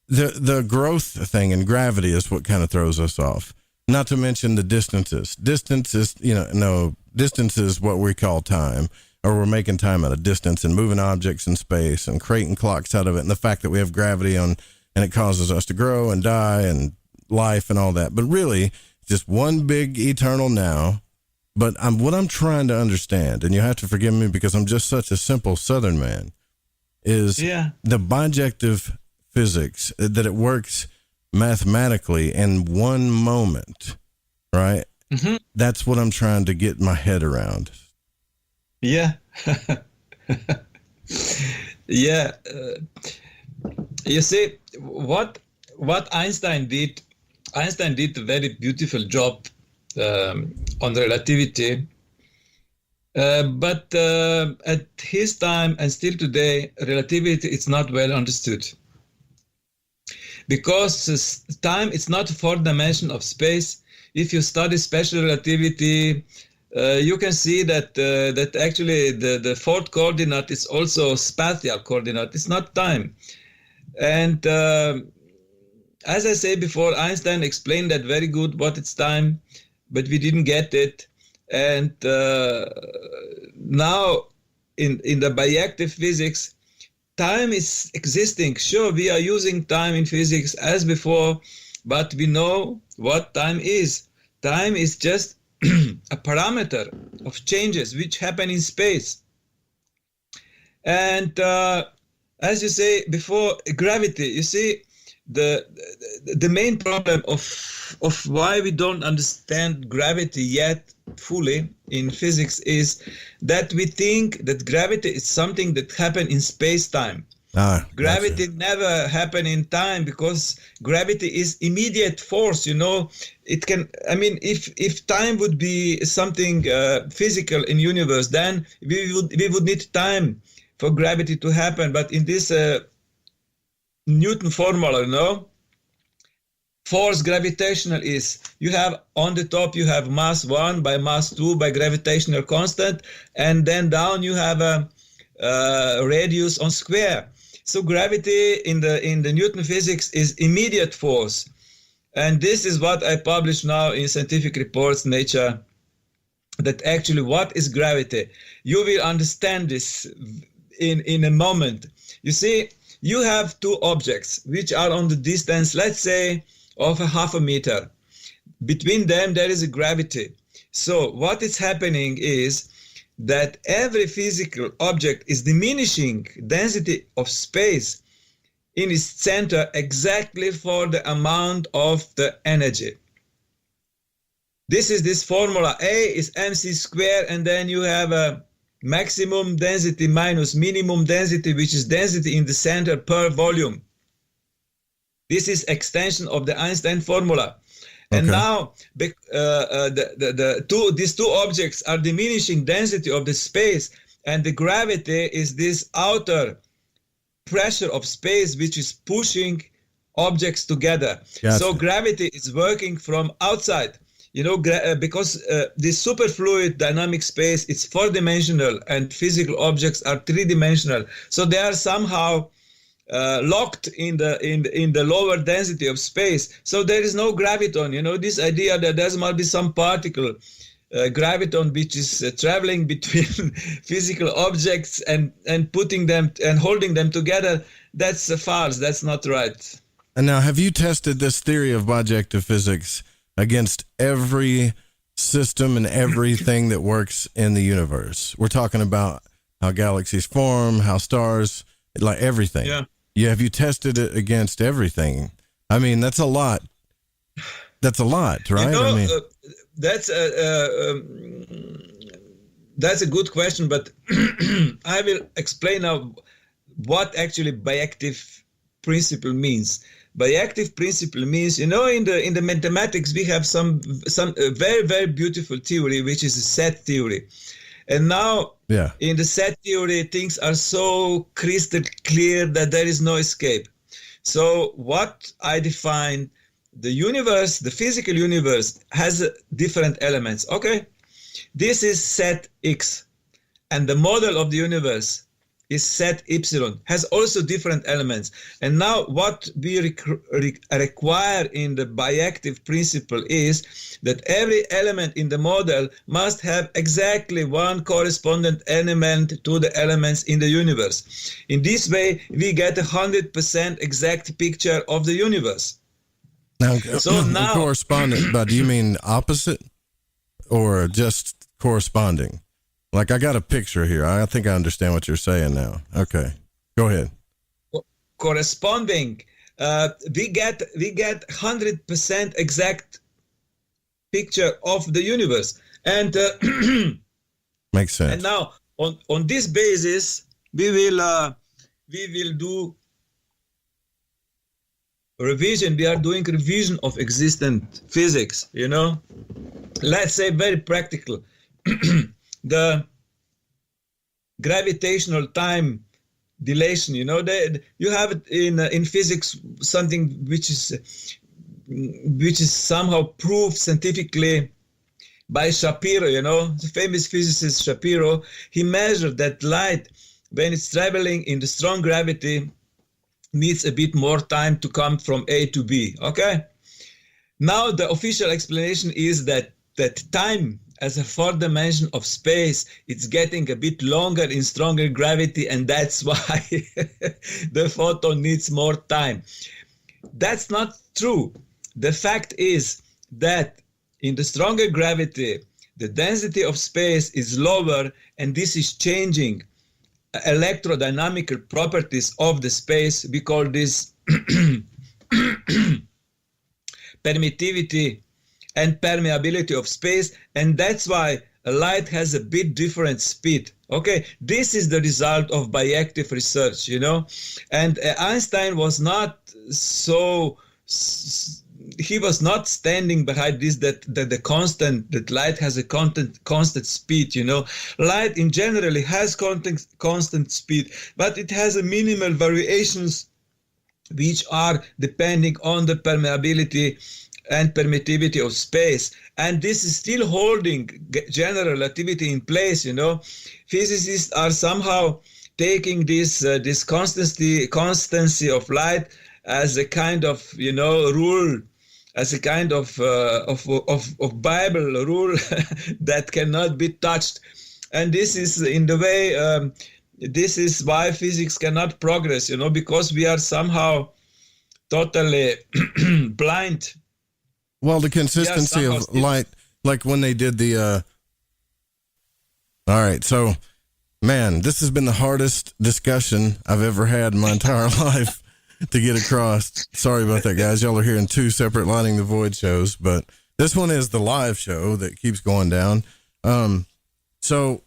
Speaker 6: the growth thing and gravity is what kind of throws us off. Not to mention the distances. Distance is what we call time, or we're making time out of distance and moving objects in space and creating clocks out of it, and the fact that we have gravity and it causes us to grow and die and life and all that. But really, just one big eternal now. But what I'm trying to understand, and you have to forgive me because I'm just such a simple Southern man, is the bijective physics, that it works mathematically in one moment, right? Mm-hmm. That's what I'm trying to get my head around.
Speaker 7: Yeah. Yeah. You see, what Einstein did a very beautiful job on relativity. But at his time and still today, relativity is not well understood. Because time is not a fourth dimension of space. If you study special relativity, you can see that actually the fourth coordinate is also spatial coordinate. It's not time. And as I say before, Einstein explained that very good, what it's time, but we didn't get it. And now in the bijective physics, time is existing. Sure, we are using time in physics as before, but we know what time is. Time is just a parameter of changes which happen in space. And as you say before, gravity, you see, the main problem of why we don't understand gravity yet fully in physics is that we think that gravity is something that happens in space-time. Gravity never happen in time, because gravity is immediate force, It can, if time would be something physical in universe, then we would need time for gravity to happen. But in this Newton formula, force gravitational is, you have on the top, you have mass 1 by mass 2 by gravitational constant, and then down you have a radius on square. So gravity in the Newton physics is immediate force. And this is what I publish now in scientific reports, Nature that actually what is gravity. You will understand this in a moment. You see, you have two objects which are on the distance, let's say, of a half a meter. Between them, there is a gravity. So what is happening is that every physical object is diminishing density of space in its center exactly for the amount of the energy. This is this formula. A is mc squared, and then you have a maximum density minus minimum density, which is density in the center per volume. This is extension of the Einstein formula. And now these two objects are diminishing density of the space, and the gravity is this outer pressure of space which is pushing objects together.
Speaker 6: Gotcha.
Speaker 7: So gravity is working from outside. You know, because this superfluid dynamic space, it's four-dimensional, and physical objects are three-dimensional. So they are somehow locked in the lower density of space. So there is no graviton. You know, this idea that there must be some particle, graviton, which is traveling between physical objects and putting them and holding them together, that's a farce. That's not right.
Speaker 6: And now, have you tested this theory of bijective physics against every system and everything that works in the universe? We're talking about how galaxies form, how stars, like everything.
Speaker 7: Yeah.
Speaker 6: Have you tested it against everything? I mean, that's a lot. That's a lot, right?
Speaker 7: You know,
Speaker 6: I mean,
Speaker 7: that's a good question, but I will explain now what actually bijective principle means. Bijective principle means, you know, in the mathematics we have some very, very beautiful theory, which is a set theory. And now in the set theory, things are so crystal clear that there is no escape. So what I define, the universe, the physical universe, has different elements. Okay, this is set X, and the model of the universe is set epsilon, has also different elements. And now what we require in the bijective principle is that every element in the model must have exactly one correspondent element to the elements in the universe. In this way, we get 100% exact picture of the universe.
Speaker 6: now
Speaker 7: now
Speaker 6: correspondent, but do you mean opposite or just corresponding? Like, I got a picture here. I think I understand what you're saying now. Okay, go ahead.
Speaker 7: Corresponding, we get 100% exact picture of the universe, and
Speaker 6: Makes sense.
Speaker 7: and now on this basis we will do revision. We are doing revision of existent physics. You know, let's say very practical. The gravitational time dilation, you know, you have it in physics, something which is somehow proved scientifically by Shapiro. You know, the famous physicist Shapiro, he measured that light, when it's traveling in the strong gravity, needs a bit more time to come from A to B. Okay, now the official explanation is that time as a fourth dimension of space, it's getting a bit longer in stronger gravity, and that's why the photon needs more time. That's not true. The fact is that in the stronger gravity, the density of space is lower, and this is changing electrodynamical properties of the space. We call this permittivity and permeability of space, and that's why a light has a bit different speed. Okay, this is the result of bijective research, you know, and Einstein was not he was not standing behind this that light has a constant speed. You know, light in generally has constant speed, but it has a minimal variations which are depending on the permeability and permittivity of space, and this is still holding general relativity in place. You know, physicists are somehow taking this constancy of light as a kind of, you know, rule as a kind of Bible rule that cannot be touched. And this is in the way, this is why physics cannot progress, because we are somehow totally blind.
Speaker 6: Well, the consistency of light, like when they did the, all right, so, man, this has been the hardest discussion I've ever had in my entire life to get across. Sorry about that, guys. Y'all are hearing two separate Lighting the Void shows, but this one is the live show that keeps going down. So,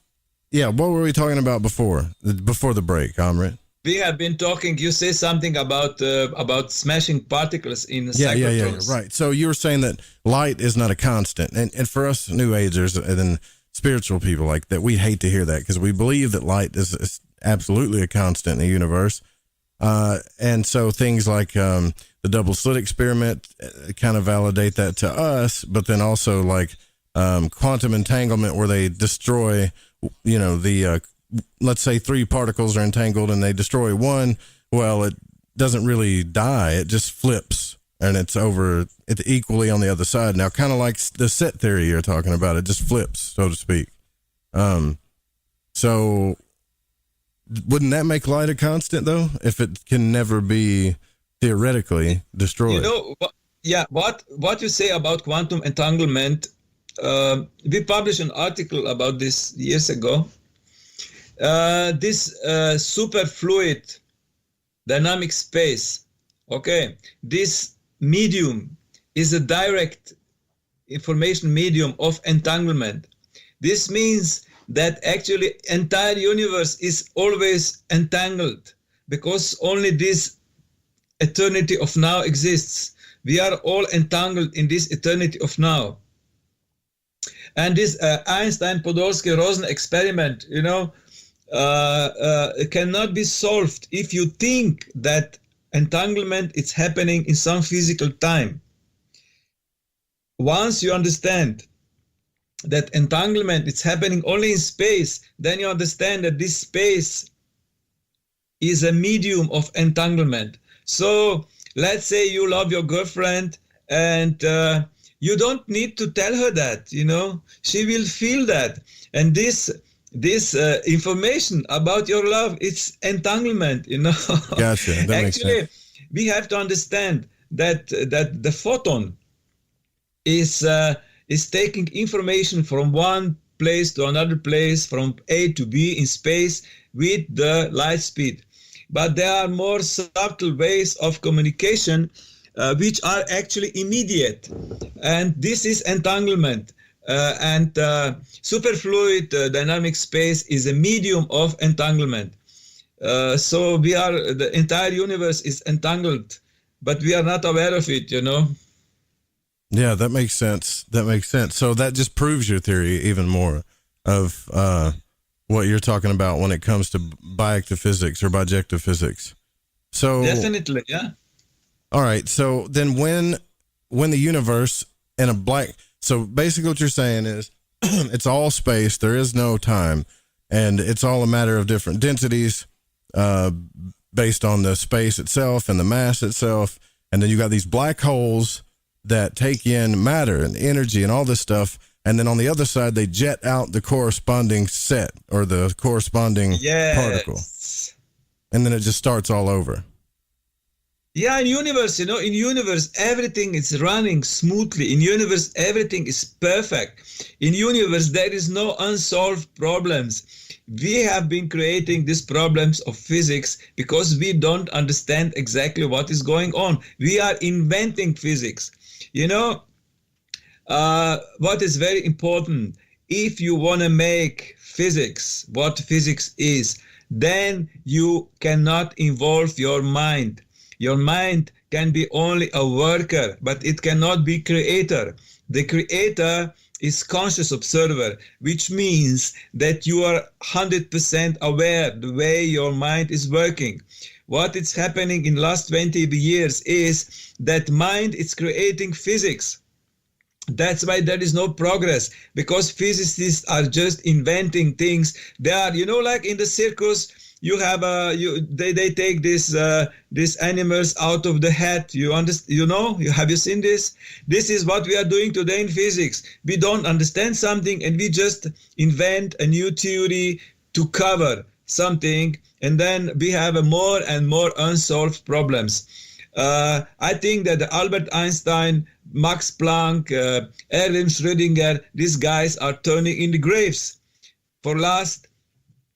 Speaker 6: yeah, what were we talking about before the break, Amrit?
Speaker 7: We have been talking. You say something about smashing particles in cyclotrons.
Speaker 6: Yeah, right. So you were saying that light is not a constant, and for us New Agers and spiritual people like that, we hate to hear that because we believe that light is absolutely a constant in the universe. And so things like the double slit experiment kind of validate that to us, but then also like quantum entanglement, where they destroy, let's say 3 particles are entangled and they destroy one. Well, it doesn't really die. It just flips and it's equally on the other side. Now, kind of like the set theory you're talking about, it just flips, so to speak. So wouldn't that make light a constant though, if it can never be theoretically destroyed?
Speaker 7: What you say about quantum entanglement, we published an article about this years ago. This superfluid dynamic space, okay, this medium is a direct information medium of entanglement. This means that actually entire universe is always entangled because only this eternity of now exists. We are all entangled in this eternity of now. And this Einstein-Podolsky-Rosen experiment, cannot be solved if you think that entanglement is happening in some physical time. Once you understand that entanglement is happening only in space, then you understand that this space is a medium of entanglement. So let's say you love your girlfriend and you don't need to tell her that, she will feel that. And this information about your love, it's entanglement,
Speaker 6: Gotcha. That makes sense.
Speaker 7: We have to understand that the photon is taking information from one place to another place, from A to B in space with the light speed. But there are more subtle ways of communication which are actually immediate. And this is entanglement. And superfluid dynamic space is a medium of entanglement. So the entire universe is entangled, but we are not aware of it,
Speaker 6: Yeah, that makes sense. So that just proves your theory even more of what you're talking about when it comes to bijective physics or bijective physics. So
Speaker 7: definitely, yeah.
Speaker 6: All right. So then when the universe in a black, so basically what you're saying is it's all space. There is no time, and it's all a matter of different densities based on the space itself and the mass itself. And then you got these black holes that take in matter and energy and all this stuff. And then on the other side, they jet out the corresponding set or the corresponding particle. And then it just starts all over.
Speaker 7: Yeah, in universe, in universe, everything is running smoothly. In universe, everything is perfect. In universe, there is no unsolved problems. We have been creating these problems of physics because we don't understand exactly what is going on. We are inventing physics. What is very important, if you want to make physics what physics is, then you cannot involve your mind. Your mind can be only a worker, but it cannot be creator. The creator is conscious observer, which means that you are 100% aware the way your mind is working. What is happening in last 20 years is that mind is creating physics. That's why there is no progress, because physicists are just inventing things. They are, like in the circus, you have they take these animals out of the hat. Have you seen this? This is what we are doing today in physics. We don't understand something and we just invent a new theory to cover something, and then we have more and more unsolved problems. I think that Albert Einstein, Max Planck, Erwin Schrödinger, these guys are turning in the graves. For last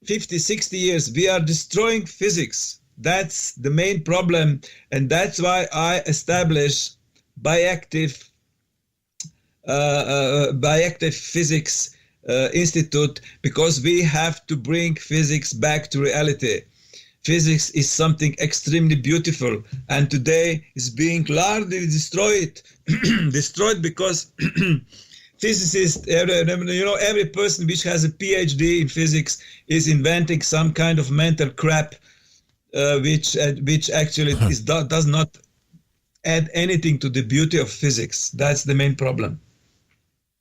Speaker 7: 50, 60 years, we are destroying physics. That's the main problem, and that's why I established Bijective Physics Institute, because we have to bring physics back to reality. Physics is something extremely beautiful, and today is being largely destroyed because physicists, every person which has a PhD in physics is inventing some kind of mental crap, which actually does not add anything to the beauty of physics. That's the main problem.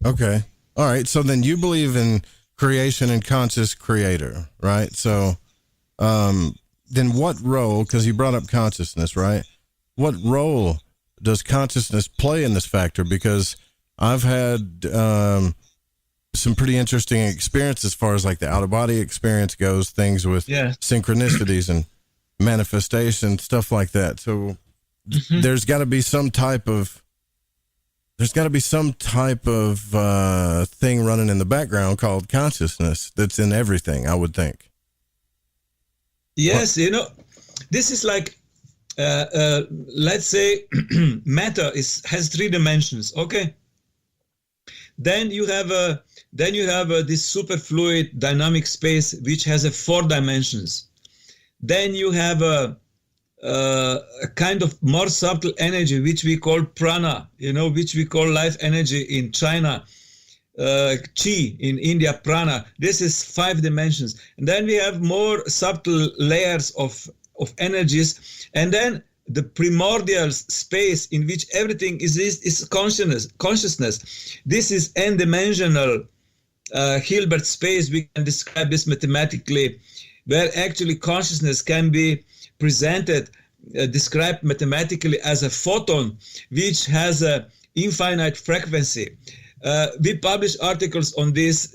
Speaker 6: Okay. All right. So then you believe in creation and conscious creator, right? So, then what role, because you brought up consciousness, right? What role does consciousness play in this factor? Because I've had some pretty interesting experience as far as like the out-of-body experience goes, things with synchronicities and manifestation, stuff like that. So there's got to be some type of thing running in the background called consciousness that's in everything, I would think.
Speaker 7: Yes, this is like, let's say, matter has 3 dimensions. Okay. Then you have this superfluid dynamic space which has 4 dimensions. Then you have a kind of more subtle energy which we call prana, which we call life energy in China. Chi in India, prana. This is 5 dimensions, and then we have more subtle layers of energies, and then the primordial space in which everything is consciousness. This is n-dimensional Hilbert space. We can describe this mathematically, where actually consciousness can be presented, described mathematically as a photon which has a infinite frequency. We publish articles on this,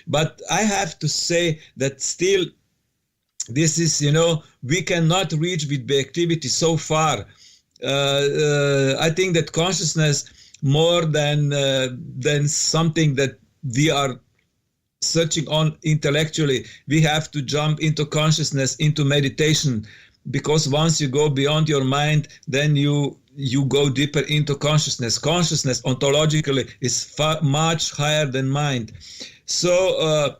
Speaker 7: but I have to say that still this is, we cannot reach with Bijectivity so far. I think that consciousness, more than something that we are searching on intellectually, we have to jump into consciousness, into meditation, because once you go beyond your mind, then you go deeper into consciousness. Consciousness ontologically is much higher than mind. So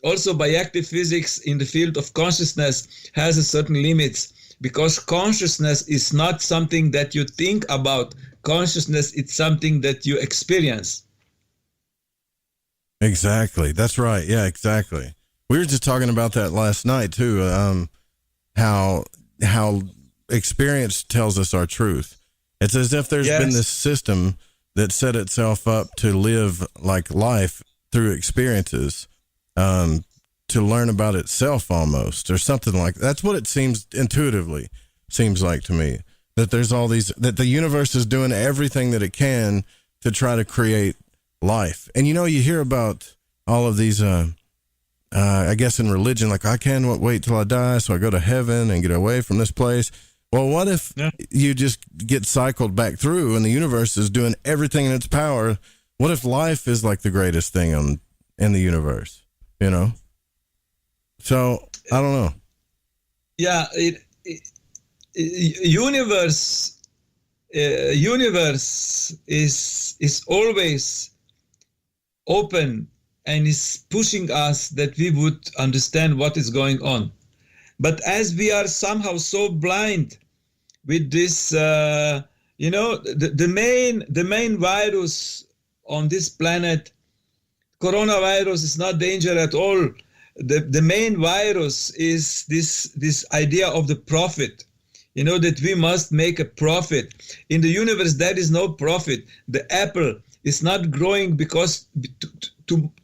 Speaker 7: also Bijective physics in the field of consciousness has a certain limits, because consciousness is not something that you think about. Consciousness, it's something that you experience.
Speaker 6: Exactly. That's right. Yeah, exactly. We were just talking about that last night too. How experience tells us our truth. It's as if there's been this system that set itself up to live like life through experiences, to learn about itself almost, or something like that. That's what it seems intuitively like to me, that there's all these, that the universe is doing everything that it can to try to create life. And you hear about all of these, I guess in religion, like I can't wait till I die so I go to heaven and get away from this place. Well, what if you just get cycled back through and the universe is doing everything in its power? What if life is like the greatest thing in the universe, So I don't know. Yeah,
Speaker 7: universe is always open and is pushing us that we would understand what is going on. But as we are somehow so blind with this, the main virus on this planet, coronavirus, is not danger at all. The main virus is this idea of the profit. That we must make a profit. In the universe, there is no profit. The apple is not growing because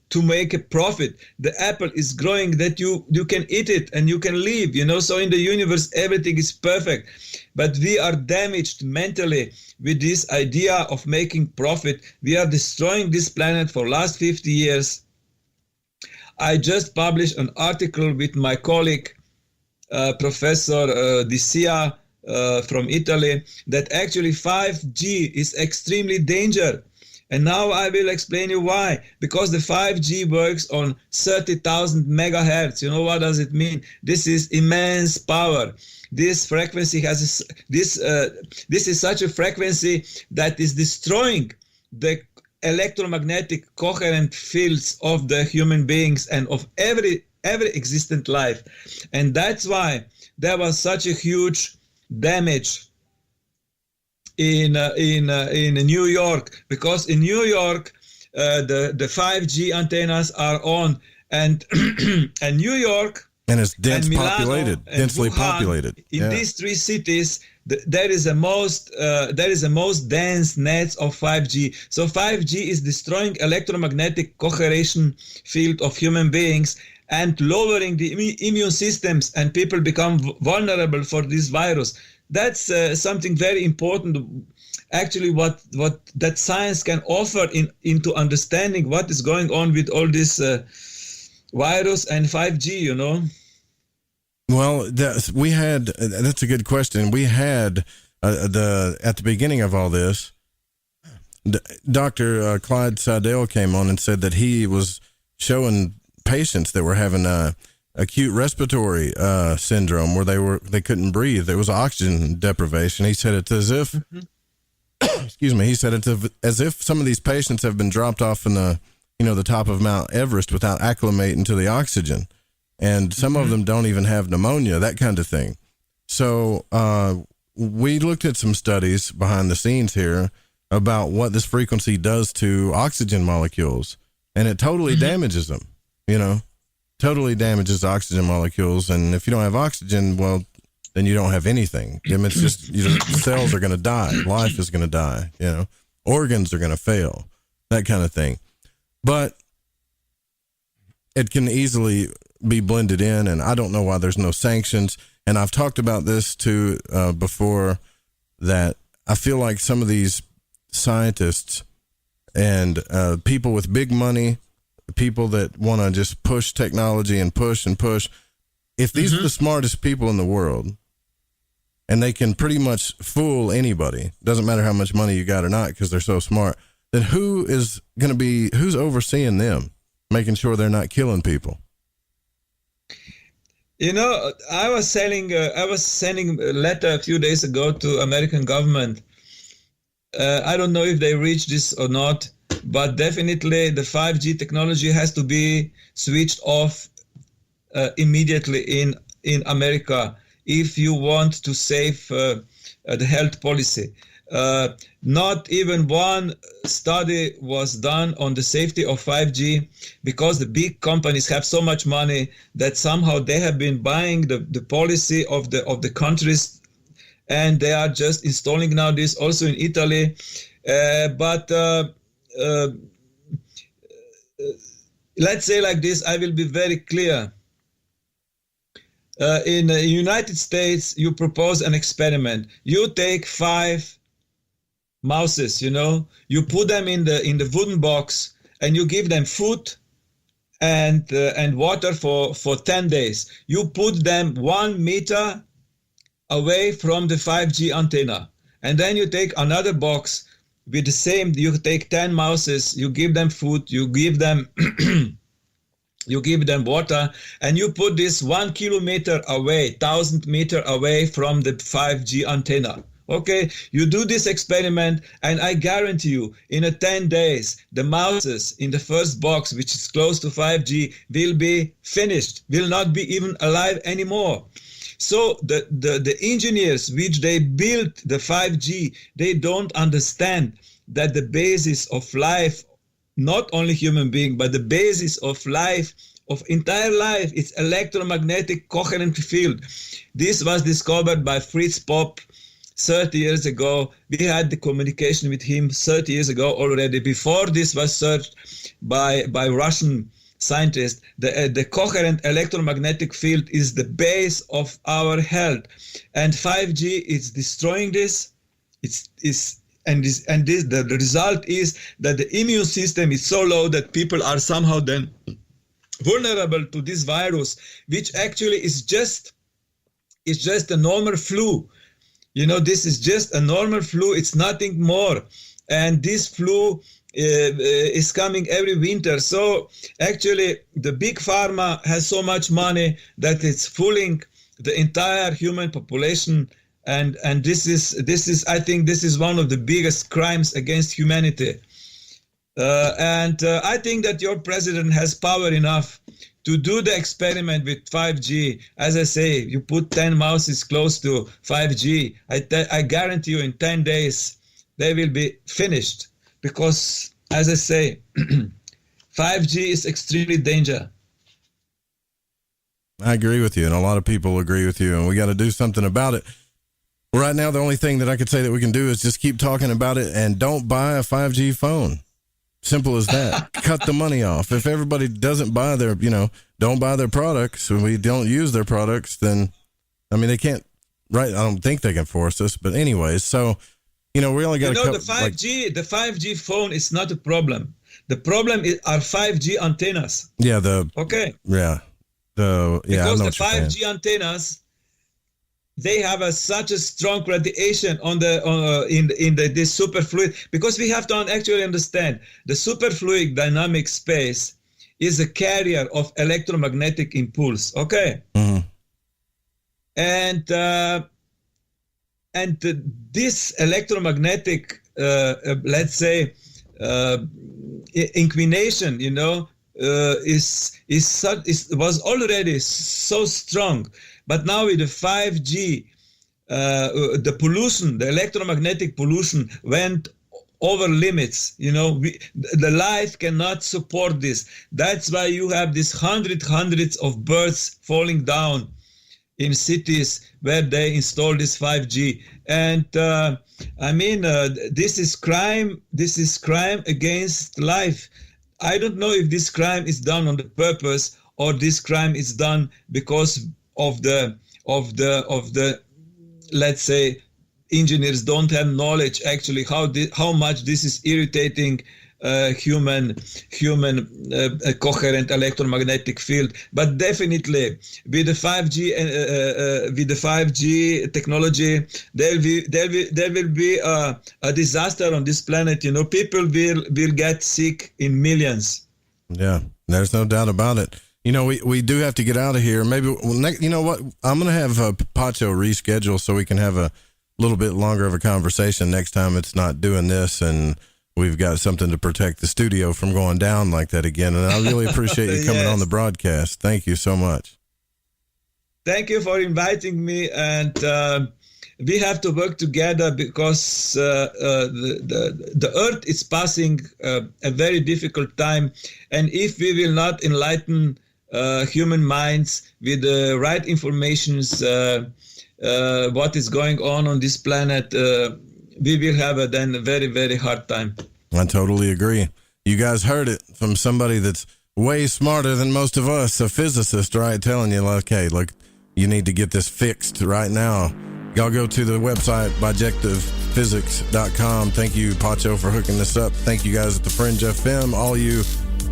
Speaker 7: to make a profit. The apple is growing that you can eat it and you can live, So in the universe, everything is perfect. But we are damaged mentally with this idea of making profit. We are destroying this planet for last 50 years. I just published an article with my colleague, Professor Dicia from Italy, that actually 5G is extremely dangerous. And now I will explain you why. Because the 5G works on 30,000 megahertz. You know what does it mean? This is immense power. This frequency has this is such a frequency that is destroying the electromagnetic coherent fields of the human beings and of every existent life. And that's why there was such a huge damage in New York, because in New York the 5G antennas are on, and and New York
Speaker 6: and it's dense
Speaker 7: and Milano
Speaker 6: populated,
Speaker 7: and
Speaker 6: densely
Speaker 7: Wuhan,
Speaker 6: populated.
Speaker 7: In these three cities, there is a most dense nets of 5G. So 5G is destroying electromagnetic coheration field of human beings and lowering the immune systems, and people become vulnerable for this virus. That's something very important. Actually, what that science can offer into understanding what is going on with all this virus and 5G,
Speaker 6: Well, that's a good question. We had at the beginning of all this, Dr. Clyde Seidel came on and said that he was showing patients that were having acute respiratory syndrome where they couldn't breathe. There was oxygen deprivation. He said it's as if, excuse me. He said it's as if some of these patients have been dropped off in the top of Mount Everest without acclimating to the oxygen. And some of them don't even have pneumonia, that kind of thing. So we looked at some studies behind the scenes here about what this frequency does to oxygen molecules, and it totally damages them, totally damages oxygen molecules. And if you don't have oxygen, well, then you don't have anything. It's just, cells are going to die. Life is going to die, organs are going to fail, that kind of thing. But it can easily be blended in, and I don't know why there's no sanctions. And I've talked about this too before, that I feel like some of these scientists and people with big money, people that want to just push technology and push, if these are the smartest people in the world and they can pretty much fool anybody, doesn't matter how much money you got or not because they're so smart, then who's overseeing them, making sure they're not killing people?
Speaker 7: I was sending a letter a few days ago to American government. I don't know if they reached this or not, but definitely the 5G technology has to be switched off immediately in America if you want to save the health policy. Not even one study was done on the safety of 5G because the big companies have so much money that somehow they have been buying the policy of the countries, and they are just installing now this also in Italy. But let's say like this, I will be very clear. In the United States, you propose an experiment. You take 5 mouses, you put them in the wooden box, and you give them food and water for 10 days. You put them 1 meter away from the 5G antenna, and then you take another box with the same. You take 10 mouses, you give them food, you give them you give them water, and you put this 1 kilometer away, 1,000 meter away from the 5G antenna. Okay, you do this experiment, and I guarantee you, in 10 days, the mouses in the first box, which is close to 5G, will be finished, will not be even alive anymore. So the engineers which they built the 5G, they don't understand that the basis of life, not only human being, but the basis of life, of entire life, is electromagnetic coherent field. This was discovered by Fritz Popp 30 years ago. We had the communication with him 30 years ago already. Before this was searched by Russian scientists, the coherent electromagnetic field is the base of our health, and 5G is destroying this. The result is that the immune system is so low that people are somehow then vulnerable to this virus, which actually is just a normal flu. This is just a normal flu. It's nothing more. And this flu is coming every winter. So actually, the big pharma has so much money that it's fooling the entire human population. And this is I think this is one of the biggest crimes against humanity. I think that your president has power enough to do the experiment with 5G. As I say, you put 10 mouses close to 5G. I guarantee you in 10 days, they will be finished. Because, as I say, 5G is extremely dangerous.
Speaker 6: I agree with you, and a lot of people agree with you, and we got to do something about it. Right now, the only thing that I could say that we can do is just keep talking about it and don't buy a 5G phone. Simple as that. Cut the money off. If everybody doesn't buy their, don't buy their products, and we don't use their products, then, they can't, right? I don't think they can force us, but anyways, so, we only got
Speaker 7: the 5G phone is not a problem. The problem are 5G antennas.
Speaker 6: Yeah,
Speaker 7: okay.
Speaker 6: Yeah.
Speaker 7: Because the 5G antennas, they have such a strong radiation on this superfluid, because we have to actually understand the superfluid dynamic space is a carrier of electromagnetic impulse. Okay.
Speaker 6: Mm-hmm.
Speaker 7: And this electromagnetic, let's say, inclination, was already so strong. But now with the 5G, the pollution, the electromagnetic pollution went over limits. The life cannot support this. That's why you have these hundreds of birds falling down in cities where they install this 5G. And this is crime. This is crime against life. I don't know if this crime is done on the purpose or this crime is done because of the let's say engineers don't have knowledge actually how much this is irritating human coherent electromagnetic field. But definitely with the 5G technology, there will be a disaster on this planet. People will get sick in millions.
Speaker 6: Yeah, there's no doubt about it. We do have to get out of here. Maybe, you know what? I'm going to have Pacho reschedule so we can have a little bit longer of a conversation next time. It's not doing this, and we've got something to protect the studio from going down like that again. And I really appreciate you coming on the broadcast. Thank you so much.
Speaker 7: Thank you for inviting me. And we have to work together because the Earth is passing a very difficult time. And if we will not enlighten human minds with the right informations, what is going on this planet, we will have then a very, very hard time.
Speaker 6: I totally agree. You guys heard it from somebody that's way smarter than most of us, a physicist, right? Telling you, like, hey, look, you need to get this fixed right now. Y'all go to the website, bijectivephysics.com. Thank you, Pacho, for hooking this up. Thank you guys at the Fringe FM, all you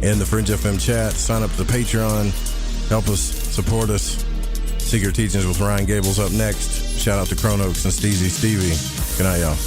Speaker 6: in the Fringe FM chat. Sign up to the Patreon. Help us, support us. Secret Teachings with Ryan Gables up next. Shout out to Chronox and Steezy Stevie. Good night, y'all.